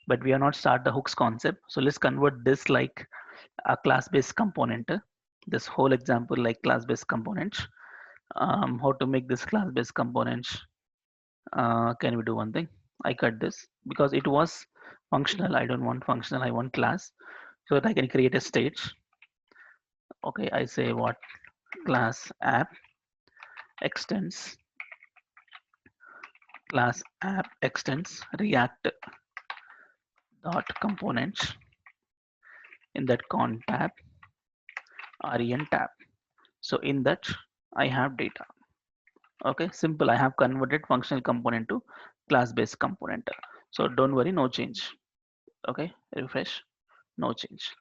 but we are not start the hooks concept. So let's convert this like a class-based component. This whole example like class-based components. How to make this class-based components? Can we do one thing? I cut this because it was functional. I don't want functional. I want class, so that I can create a stage. Okay, I say what class app extends react dot components in that con tab ren tab. So in that I have data. Okay, simple. I have converted functional component to class based component. So don't worry, no change. Okay, refresh, no change.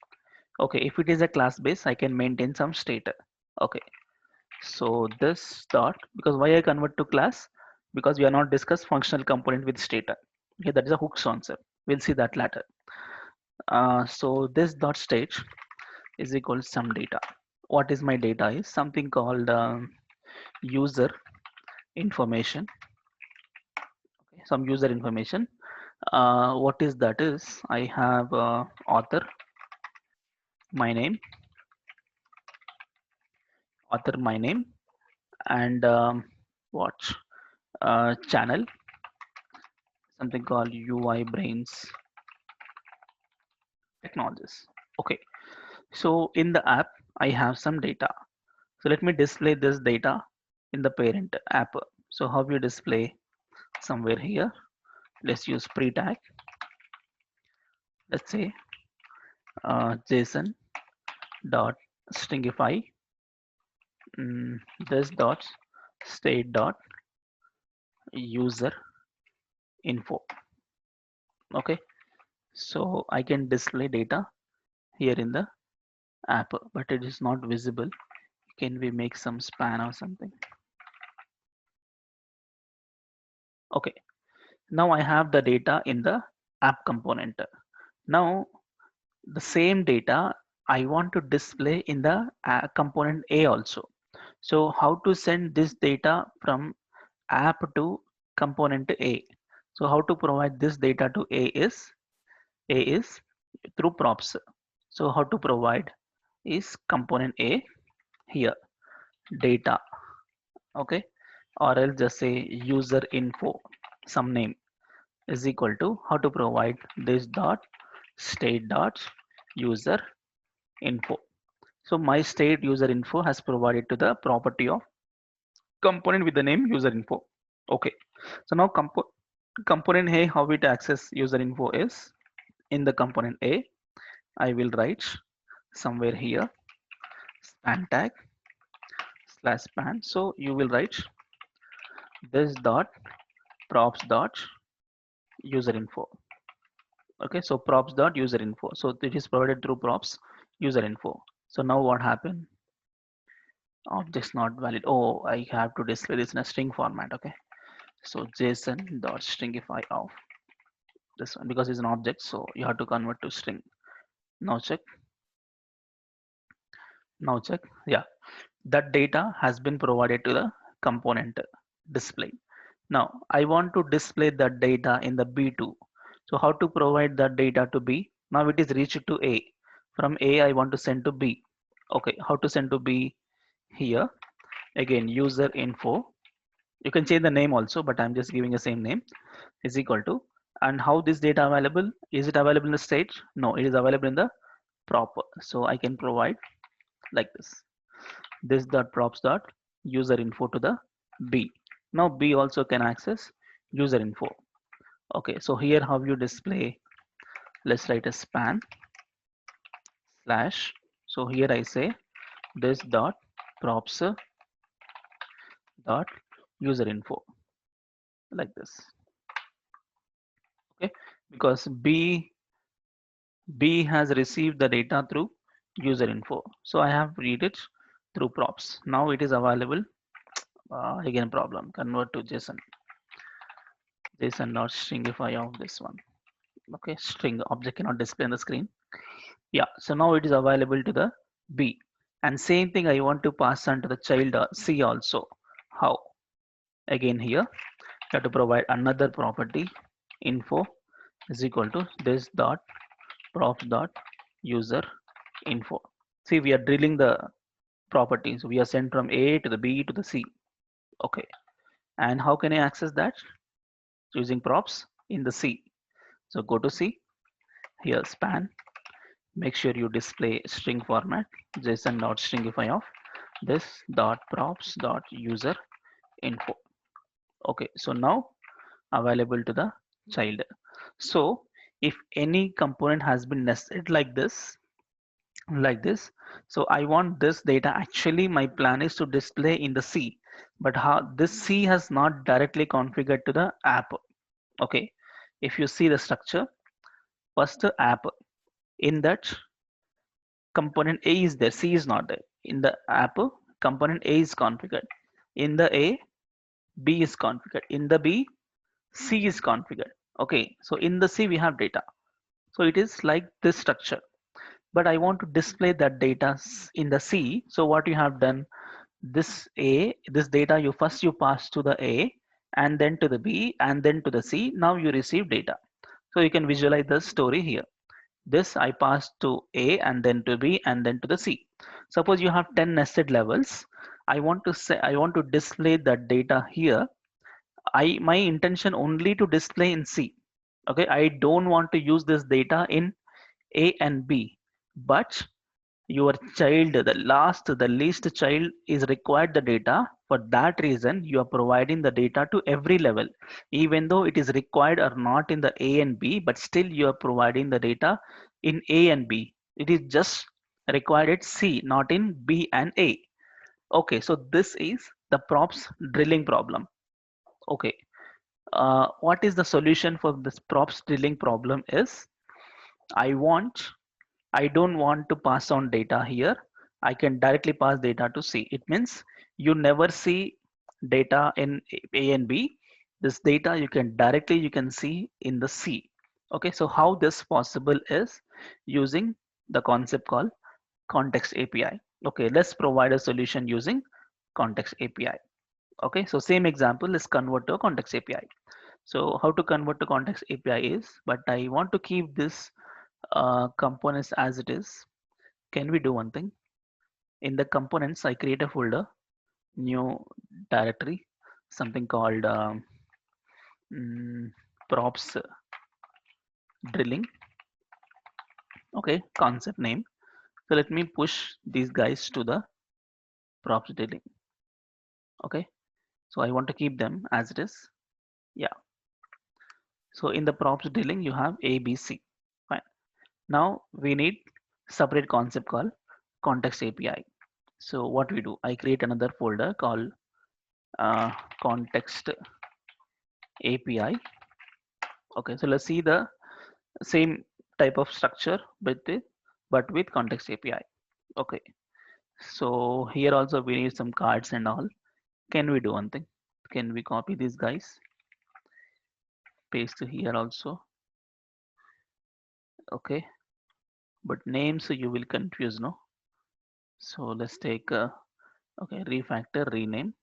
Okay, if it is a class base, I can maintain some state. Okay, so this dot, because why I convert to class, because we are not discuss functional component with state. Okay, that is a hooks concept. We'll see that later. So this dot state is equal to some data. What is my data is something called user information. Okay, some user information. What is that is I have author, my name, and what channel, something called UI brains technologies. Okay, so in the app I have some data. So let me display this data in the parent app. So how you display? Somewhere here, let's use pre tag. Let's say JSON dot stringify this dot state dot user info. Okay, so I can display data here in the app, but it is not visible. Can we make some span or something? Okay, now I have the data in the app component. Now the same data I want to display in the component A also. So how to send this data from app to component A? So how to provide this data to A is through props. So how to provide is component A here data. Okay, or I'll just say user info some name is equal to how to provide this dot state dot user info. So my state user info has provided to the property of component with the name user info. Okay, so now component A, how it access user info is in the component A. I will write somewhere here span tag slash span. So you will write this dot props dot user info. Okay, so props dot user info. So it is provided through props user info. So now what happened? Objects not valid. Oh, I have to display this in a string format. Okay, So JSON dot stringify of this one, because it's an object, so you have to convert to string. Now check. Now check. Yeah, that data has been provided to the component display. Now I want to display the data in the B2. So how to provide that data to B? Now it is reached to A. From A I want to send to B. Okay, how to send to B? Here again, user info. You can change the name also, but I'm just giving the same name, is equal to, and how this data available? Is it available in the state? No, it is available in the proper. So I can provide like this dot props dot user info to the B. Now B also can access user info. Okay, so here how you display, let's write a span slash. So here I say this dot props dot user info like this. Okay, because B has received the data through user info. So I have read it through props. Now it is available. Again problem, convert to JSON. JSON not stringify of this one. Okay, string object cannot display on the screen. Yeah, so now it is available to the B. And same thing I want to pass on to the child C also. How? Again here, you have to provide another property info is equal to this dot props dot user info. See, we are drilling the properties. We are sent from A to the B to the C. Okay. And how can I access that? Using props in the C. So go to C, here span, make sure you display string format, JSON dot stringify of this dot props dot user info. Okay, so now available to the child. So if any component has been nested like this, so I want this data, actually my plan is to display in the C, but how this C has not directly configured to the app. Okay, if you see the structure, first app, in that component A is there, C is not there. In the app, component A is configured. In the A, B is configured. In the B, C is configured. Okay, so in the C we have data. So it is like this structure. But I want to display that data in the C. So what you have done, this data you first you pass to the A, and then to the B, and then to the C. Now you receive data. So you can visualize the story here. This I pass to A, and then to B, and then to the C. Suppose you have 10 nested levels. I want to display that data here. My intention only to display in C. Okay, I don't want to use this data in A and B, but your child, the least child is required the data. For that reason, you are providing the data to every level, even though it is required or not in the A and B, but still you are providing the data in A and B. It is just required at C, not in B and A. Okay, so this is the props drilling problem. Okay, what is the solution for this props drilling problem is, I want I don't want to pass on data here. I can directly pass data to C. It means you never see data in A and B. This data you can see in the C. Okay, so how this possible is using the concept called context API. Okay, let's provide a solution using context API. Okay, so same example, let's convert to a context API. So how to convert to context API is, but I want to keep this components as it is. Can we do one thing? In the components, I create a folder, new directory, something called props drilling. Okay, concept name. So let me push these guys to the props drilling. Okay, so I want to keep them as it is. Yeah. So in the props drilling, you have A, B, C. Fine. Now we need separate concept called context API. So what we do, I create another folder called context API. Okay, so let's see the same type of structure but with context API. Okay, so here also we need some cards and all. Can we do one thing? Can we copy these guys? paste here also. Okay, but names you will confuse, no? So let's take okay, refactor, rename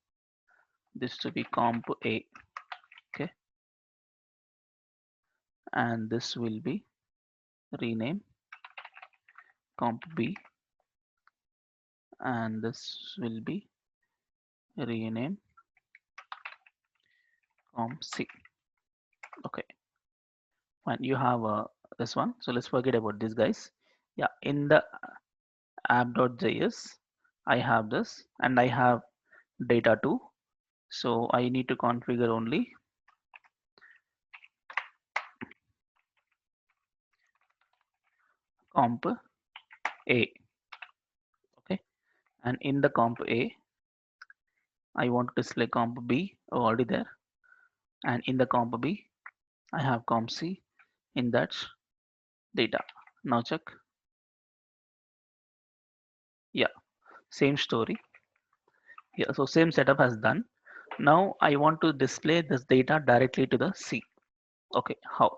this to be comp A. Okay, and this will be rename comp B, and this will be rename comp C. Okay, fine. You have this one. So let's forget about this, guys. Yeah, in the app.js, I have this, and I have data too. So I need to configure only comp A. Okay, and in the comp A, I want to display comp B already there, and in the comp B, I have comp C in that data. Now check. Yeah, same story. Yeah, so same setup has done. Now I want to display this data directly to the C. Okay, how?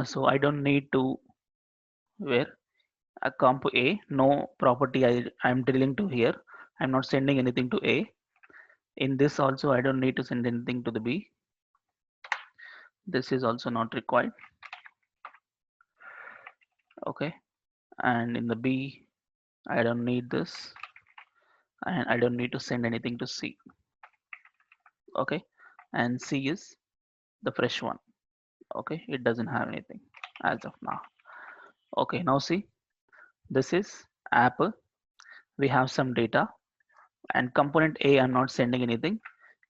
So I don't need to where a comp A, no property I'm drilling to here. I'm not sending anything to A. In this also, I don't need to send anything to the B. This is also not required. Okay, and in the B, I don't need this, and I don't need to send anything to C. Okay, and C is the fresh one. Okay, it doesn't have anything as of now. Okay, now see, this is app. We have some data, and component A, I'm not sending anything.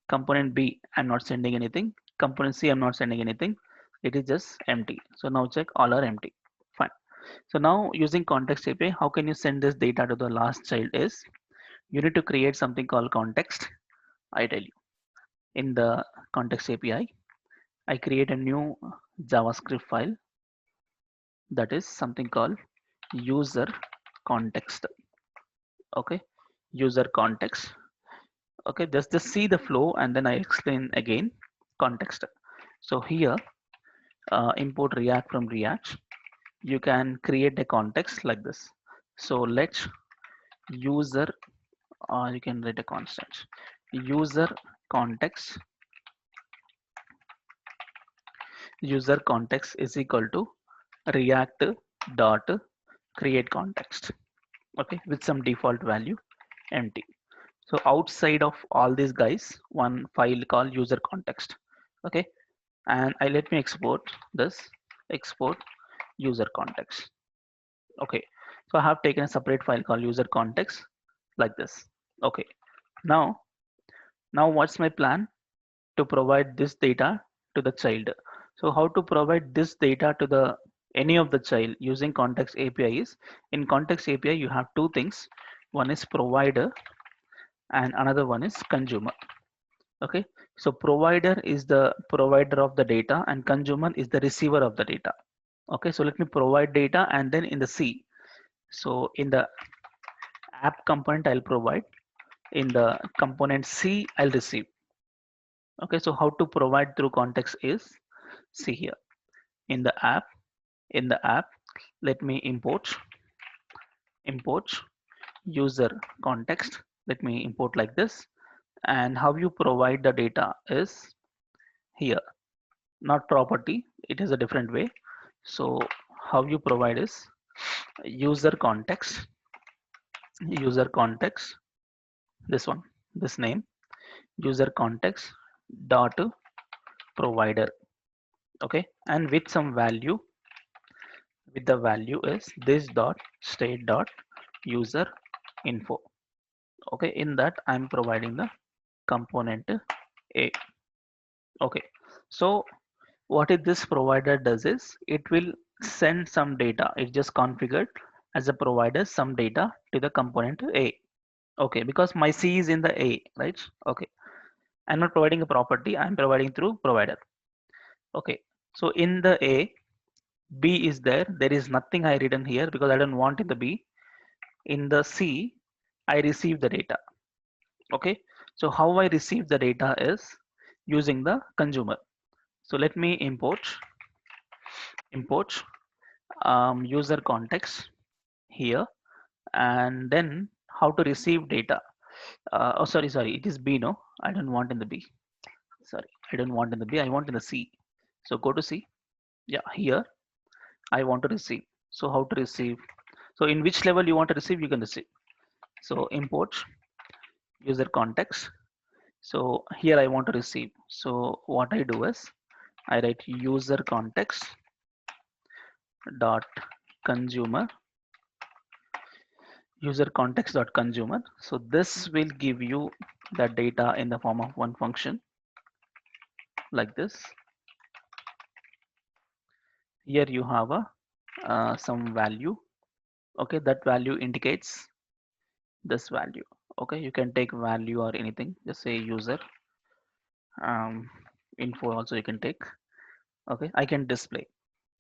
Component B, I'm not sending anything. Component C, I'm not sending anything. It is just empty. So now check, all are empty. Fine. So now using context API, how can you send this data to the last child is you need to create something called context. I tell you, in the context API, I create a new JavaScript file that is something called user context. Okay, user context. Okay, just see the flow and then I explain again context. So here, import React from React. You can create a context like this. So let's user, you can write a constant. User context. User context is equal to React dot create context. Okay, with some default value empty. So outside of all these guys, one file called user context. Okay, and let me export this. Export user context. Okay, so I have taken a separate file called user context like this. Okay, now what's my plan to provide this data to the child? So how to provide this data to the any of the child using context API is in context API you have two things. One is provider and another one is consumer. Okay, so provider is the provider of the data and consumer is the receiver of the data. Okay, so let me provide data and then in the C. So in the app component I'll provide, in the component C I'll receive. Okay, so how to provide through context is see here in the app, let me import user context. Let me import like this, and how you provide the data is here, not property, it is a different way. So how you provide is user context, this one, this name, user context dot provider. Okay, and with some value, with the value is this dot state dot user info. Okay, in that I'm providing the component A. Okay, so what is this provider does is it will send some data. It just configured as a provider some data to the component A. Okay, because my C is in the A, right? Okay, I'm not providing a property, I'm providing through provider. Okay, so in the A, B is there. There is nothing I written here because I don't want in the B. In the C, I receive the data. Okay, so how I receive the data is using the consumer. So let me import user context here, and then how to receive data. Oh, sorry, it is B. No, I don't want in the B. Sorry, I don't want in the B. I want in the C. So go to C. Yeah, here I want to receive. So how to receive? So in which level you want to receive, you can receive. So import user context. So here I want to receive. So what I do is I write user context dot consumer user context dot consumer. So this will give you the data in the form of one function like this. Here you have a some value. Okay, that value indicates this value. Okay, you can take value or anything. Just say user info also you can take. Okay, I can display.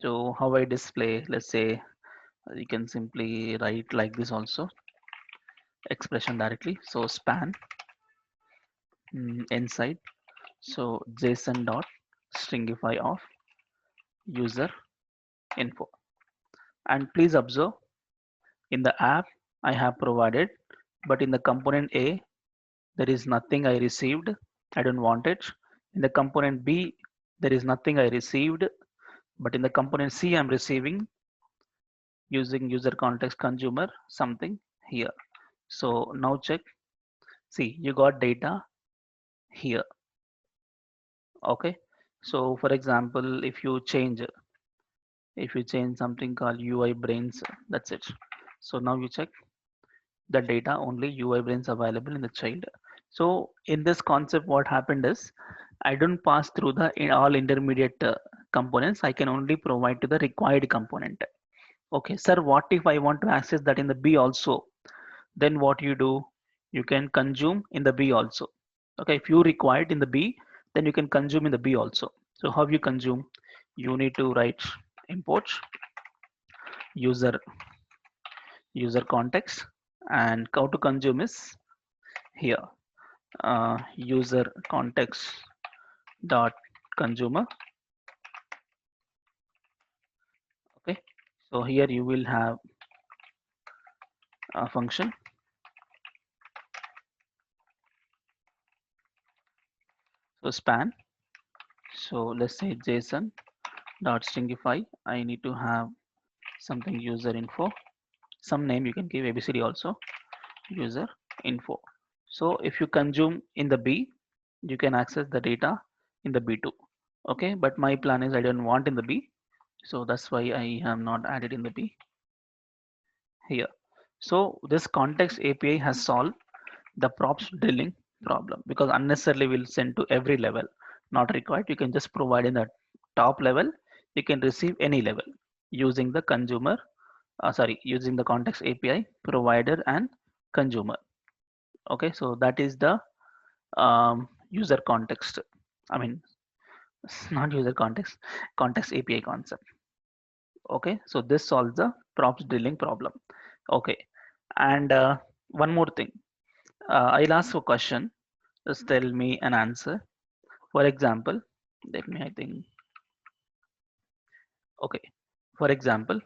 So how I display? Let's say you can simply write like this also, expression directly. So span inside. So JSON dot stringify of user info. And please observe, in the app I have provided, but in the component A there is nothing I received. I don't want it. In the component B there is nothing I received, but in the component C I'm receiving using user context consumer something here. So now check. See, you got data here. Okay. So for example, if you change something called UI brains, that's it. So now you check the data, only UI brains available in the child. So in this concept, what happened is I don't pass through the all intermediate components. I can only provide to the required component. Okay, sir, what if I want to access that in the B also? Then what you do? You can consume in the B also. Okay, if you required in the B, then you can consume in the B also. So how you consume? You need to write import user context, and how to consume is here, user context dot consumer. Okay, so here you will have a function. So span. So let's say JSON dot stringify. I need to have something user info, some name you can give ABCD also, user info. So if you consume in the B, you can access the data in the B2. Okay, but my plan is I don't want in the B, so that's why I have not added in the B here. So this context API has solved the props drilling problem, because unnecessarily will send to every level, not required. You can just provide in the top level, you can receive any level using the consumer, using the context API, provider and consumer. Okay, so that is the user context. I mean, not user context, context API concept. Okay, so this solves the props drilling problem. Okay, and one more thing. I'll ask a question. Just tell me an answer. For example, let me, I think, okay. For example,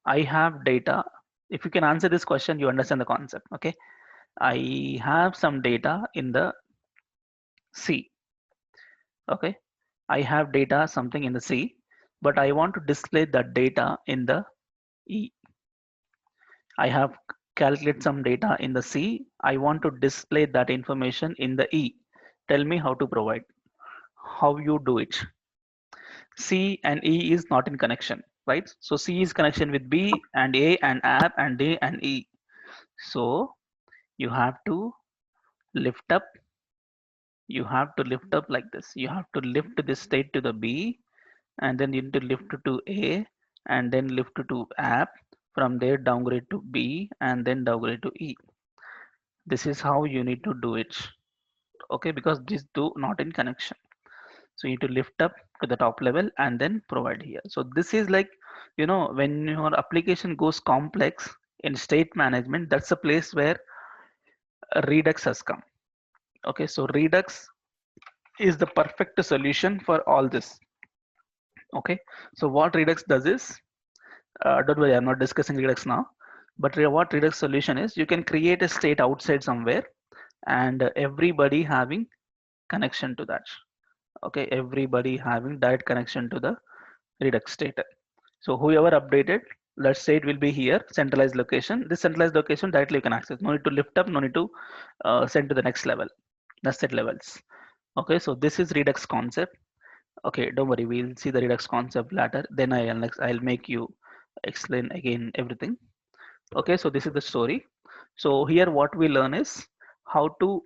I have data. If you can answer this question, you understand the concept. Okay, I have some data in the C. Okay, I have data something in the C, but I want to display that data in the E. I have calculated some data in the C. I want to display that information in the E. Tell me how to provide. How you do it? C and E is not in connection, right? So C is connection with B and A and app and D and E. So you have to lift up. You have to lift up like this. You have to lift this state to the B, and then you need to lift to A, and then lift to app. From there downgrade to B, and then downgrade to E. This is how you need to do it. Okay, because these two not in connection. So you need to lift up to the top level and then provide here. So this is like, when your application goes complex in state management, that's a place where Redux has come. Okay, so Redux is the perfect solution for all this. Okay, so what Redux does is, don't worry, I'm not discussing Redux now, but what Redux solution is, you can create a state outside somewhere, and everybody having connection to that. Okay, everybody having direct connection to the Redux state. So whoever updated, let's say it will be here, centralized location. This centralized location directly you can access. No need to lift up, no need to send to the next level, nested levels. Okay, so this is Redux concept. Okay, don't worry, we'll see the Redux concept later. Then I'll make you explain again everything. Okay, so this is the story. So here what we learn is how to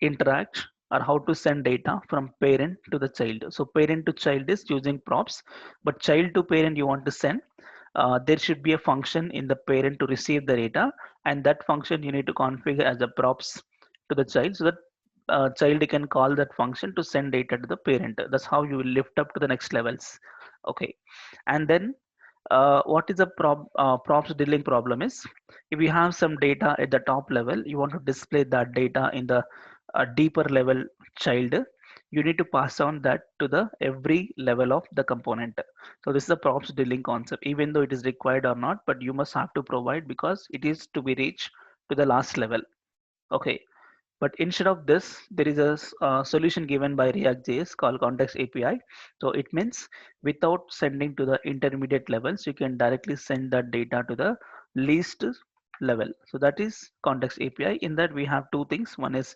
interact or how to send data from parent to the child. So parent to child is using props, but child to parent you want to send, there should be a function in the parent to receive the data, and that function you need to configure as a props to the child, so that child can call that function to send data to the parent. That's how you will lift up to the next levels. Okay, and then what is the props dealing problem is, if you have some data at the top level, you want to display that data in the deeper level child, you need to pass on that to the every level of the component. So this is a props dealing concept, even though it is required or not, but you must have to provide because it is to be reached to the last level. Okay, but instead of this, there is a solution given by React.js called Context API. So it means without sending to the intermediate levels, you can directly send that data to the least level. So that is Context API. In that we have two things. One is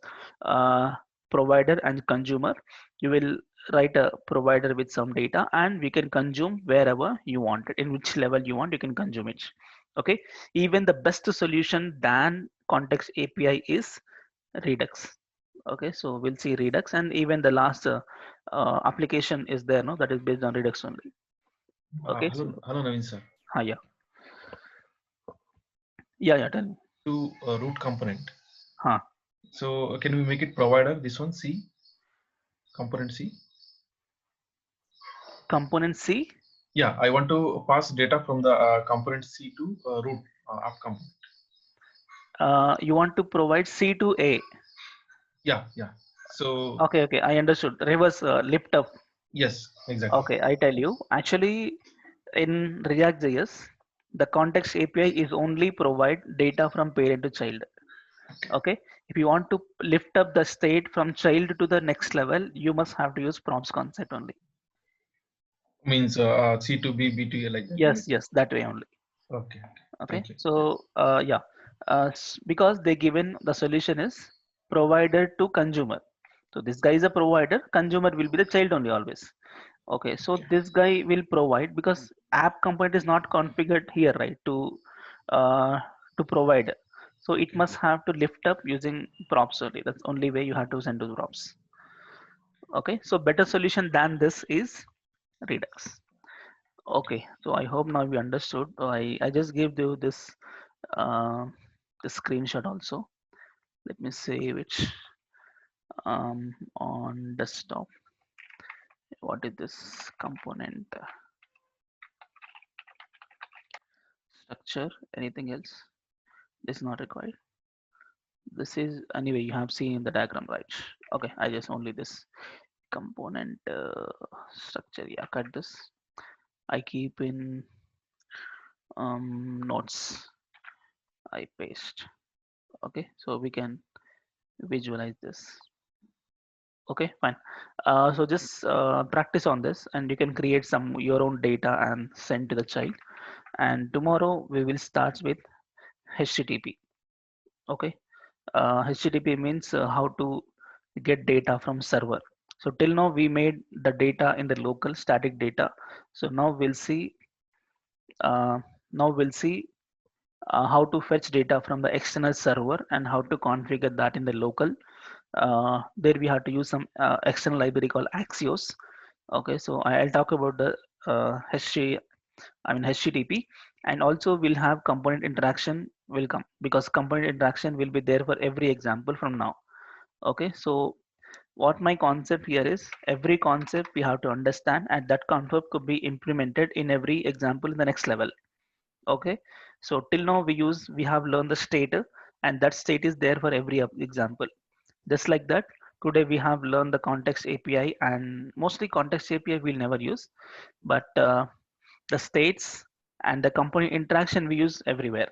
provider and consumer. You will write a provider with some data, and we can consume wherever you want it, in which level you want, you can consume it. Okay, even the best solution than Context API is Redux. Okay, so we'll see Redux, and even the last application is there, no, that is based on Redux only. Okay, Hello, so hello, Naveen sir. yeah, yeah, tell me. To root component. Huh. So can we make it provider? This one, C, component C. Component C. Yeah, I want to pass data from the component C to root app component. You want to provide C to A. Yeah. So Okay, I understood. Reverse lift up. yes, exactly. Okay, I tell you. Actually, in React.js, the context API is only provide data from parent to child. Okay, if you want to lift up the state from child to the next level, you must have to use props concept only. Means C to B, B to A, like that, right? Yes, that way only. Okay. Okay, Thank you. so yeah, because they given the solution is provider to consumer. So this guy is a provider, consumer will be the child only always. Okay, so Okay. this guy will provide because app component is not configured here, right, uh, to provide. So it Okay. must have to lift up using props only. That's only way you have to send to the props. Okay, so better solution than this is Redux. Okay, so I hope now we understood. I just gave you this uh, the screenshot also. Let me save it on desktop. What is this component structure? Anything else? This is not required. This is anyway you have seen in the diagram, right? Okay, I just only this component structure. Yeah, cut this. I keep in notes. I paste. Okay, so we can visualize this. Okay, fine. So just practice on this, and you can create some your own data and send to the child. And tomorrow we will start with HTTP. Okay, HTTP means how to get data from server. So till now we made the data in the local static data. So uh, now we'll see how to fetch data from the external server and how to configure that in the local. There we have to use some external library called Axios. Okay, so I'll talk about the HTTP, and also we'll have component interaction will come, because component interaction will be there for every example from now. Okay, so what my concept here is, every concept we have to understand, and that concept could be implemented in every example in the next level. Okay, so till now we have learned the state, and that state is there for every example. Just like that, today we have learned the context API, and mostly context API we'll never use, but the states and the component interaction we use everywhere.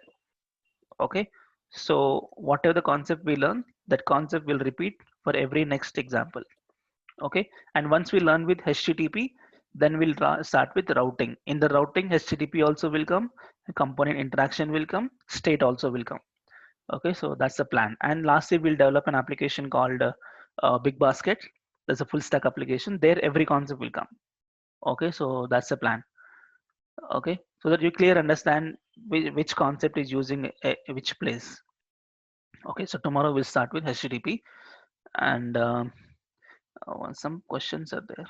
Okay, so whatever the concept we learn, that concept will repeat for every next example. Okay, and once we learn with HTTP, then we'll start with routing. In the routing, HTTP also will come, component interaction will come, state also will come. Okay, so that's the plan. And lastly, we'll develop an application called Big Basket. There's a full stack application there. Every concept will come. Okay, so that's the plan. Okay, so that you clear understand which concept is using which place. Okay, so tomorrow we'll start with HTTP, and some questions are there.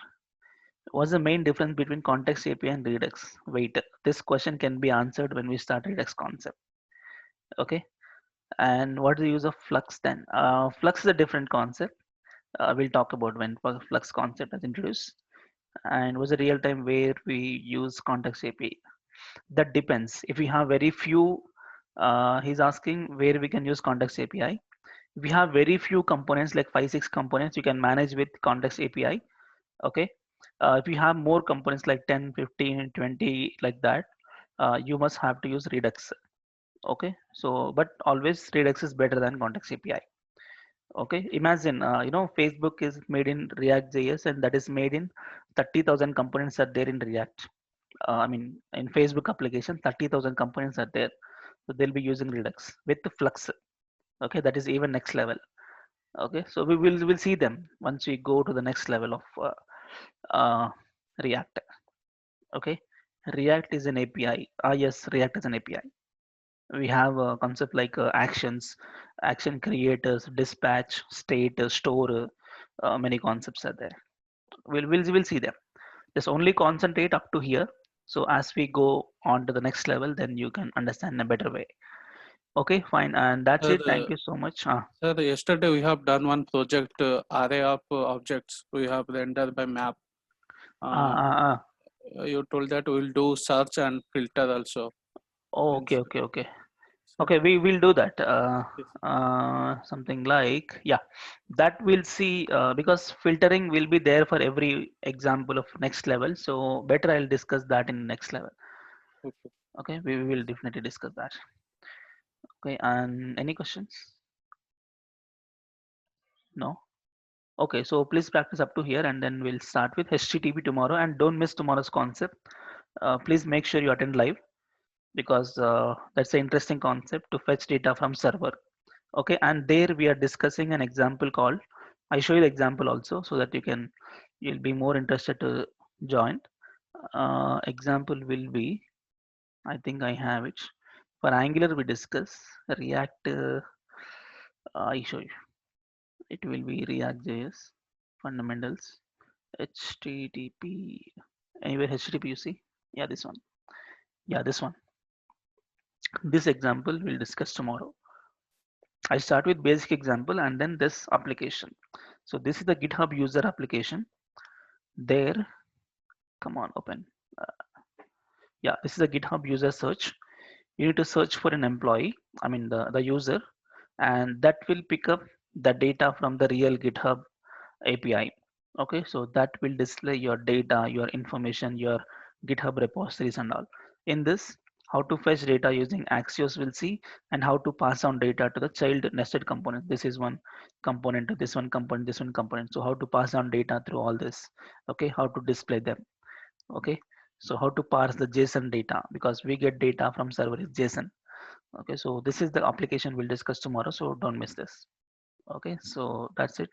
What's the main difference between context API and Redux? Wait, this question can be answered when we start Redux concept. Okay, and what is the use of Flux then? Flux is a different concept. We'll talk about when Flux concept is introduced. And was a real time where we use context API. That depends. If we have very few, he's asking where we can use context API. We have very few components, like 5-6 components you can manage with context API. Okay, if you have more components like 10, 15, 20 like that, you must have to use Redux. Okay, so but always Redux is better than context API. Okay, imagine Facebook is made in React JS, and that is made in 30,000 components are there in React. I mean, in Facebook application, 30,000 components are there, so they'll be using Redux with the Flux. Okay, that is even next level. Okay, so we'll see them once we go to the next level of React. Okay, React is an API. Yes, React is an API. We have a concept like actions, action creators, dispatch, state, store. Many concepts are there. We'll see them. Just only concentrate up to here. So as we go on to the next level, then you can understand in a better way. Okay, fine, and that's it. Thank Sir, you so much. sir, yesterday we have done one project, array of objects. We have rendered by map. You told that we will do search and filter also. Oh, Means, okay. sir, Okay, we will do that. yes. Something like, yeah, that we'll see, because filtering will be there for every example of next level. So better I'll discuss that in next level. Okay. Okay, we will definitely discuss that. Okay, and any questions? No? Okay, so please practice up to here, and then we'll start with HTTP tomorrow, and don't miss tomorrow's concept. Please make sure you attend live, because that's an interesting concept to fetch data from server. Okay, and there we are discussing an example called, I show you the example also so that you'll be more interested to join. Example will be, I think I have it. For Angular we discuss React. I show you. It will be React JS fundamentals, HTTP. Anyway, HTTP you see. Yeah, this one. Yeah, this one. This example we'll discuss tomorrow. I start with basic example and then this application. So this is the GitHub user application. There, come on, open. Yeah, this is a GitHub user search. You need to search for an employee, I mean the user, and that will pick up the data from the real GitHub API. Okay, so that will display your data, your information, your GitHub repositories and all. In this, how to fetch data using Axios we'll see, and how to pass on data to the child nested component. This is one component to this one component, this one component. So how to pass on data through all this. Okay, how to display them. Okay, so how to parse the JSON data, because we get data from server is JSON. Okay, so this is the application we'll discuss tomorrow, so don't miss this. Okay, so that's it.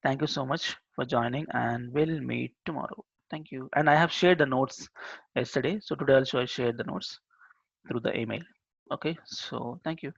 Thank you so much for joining, and we'll meet tomorrow. Thank you. And I have shared the notes yesterday, so today also I shared the notes through the email. Okay, so thank you.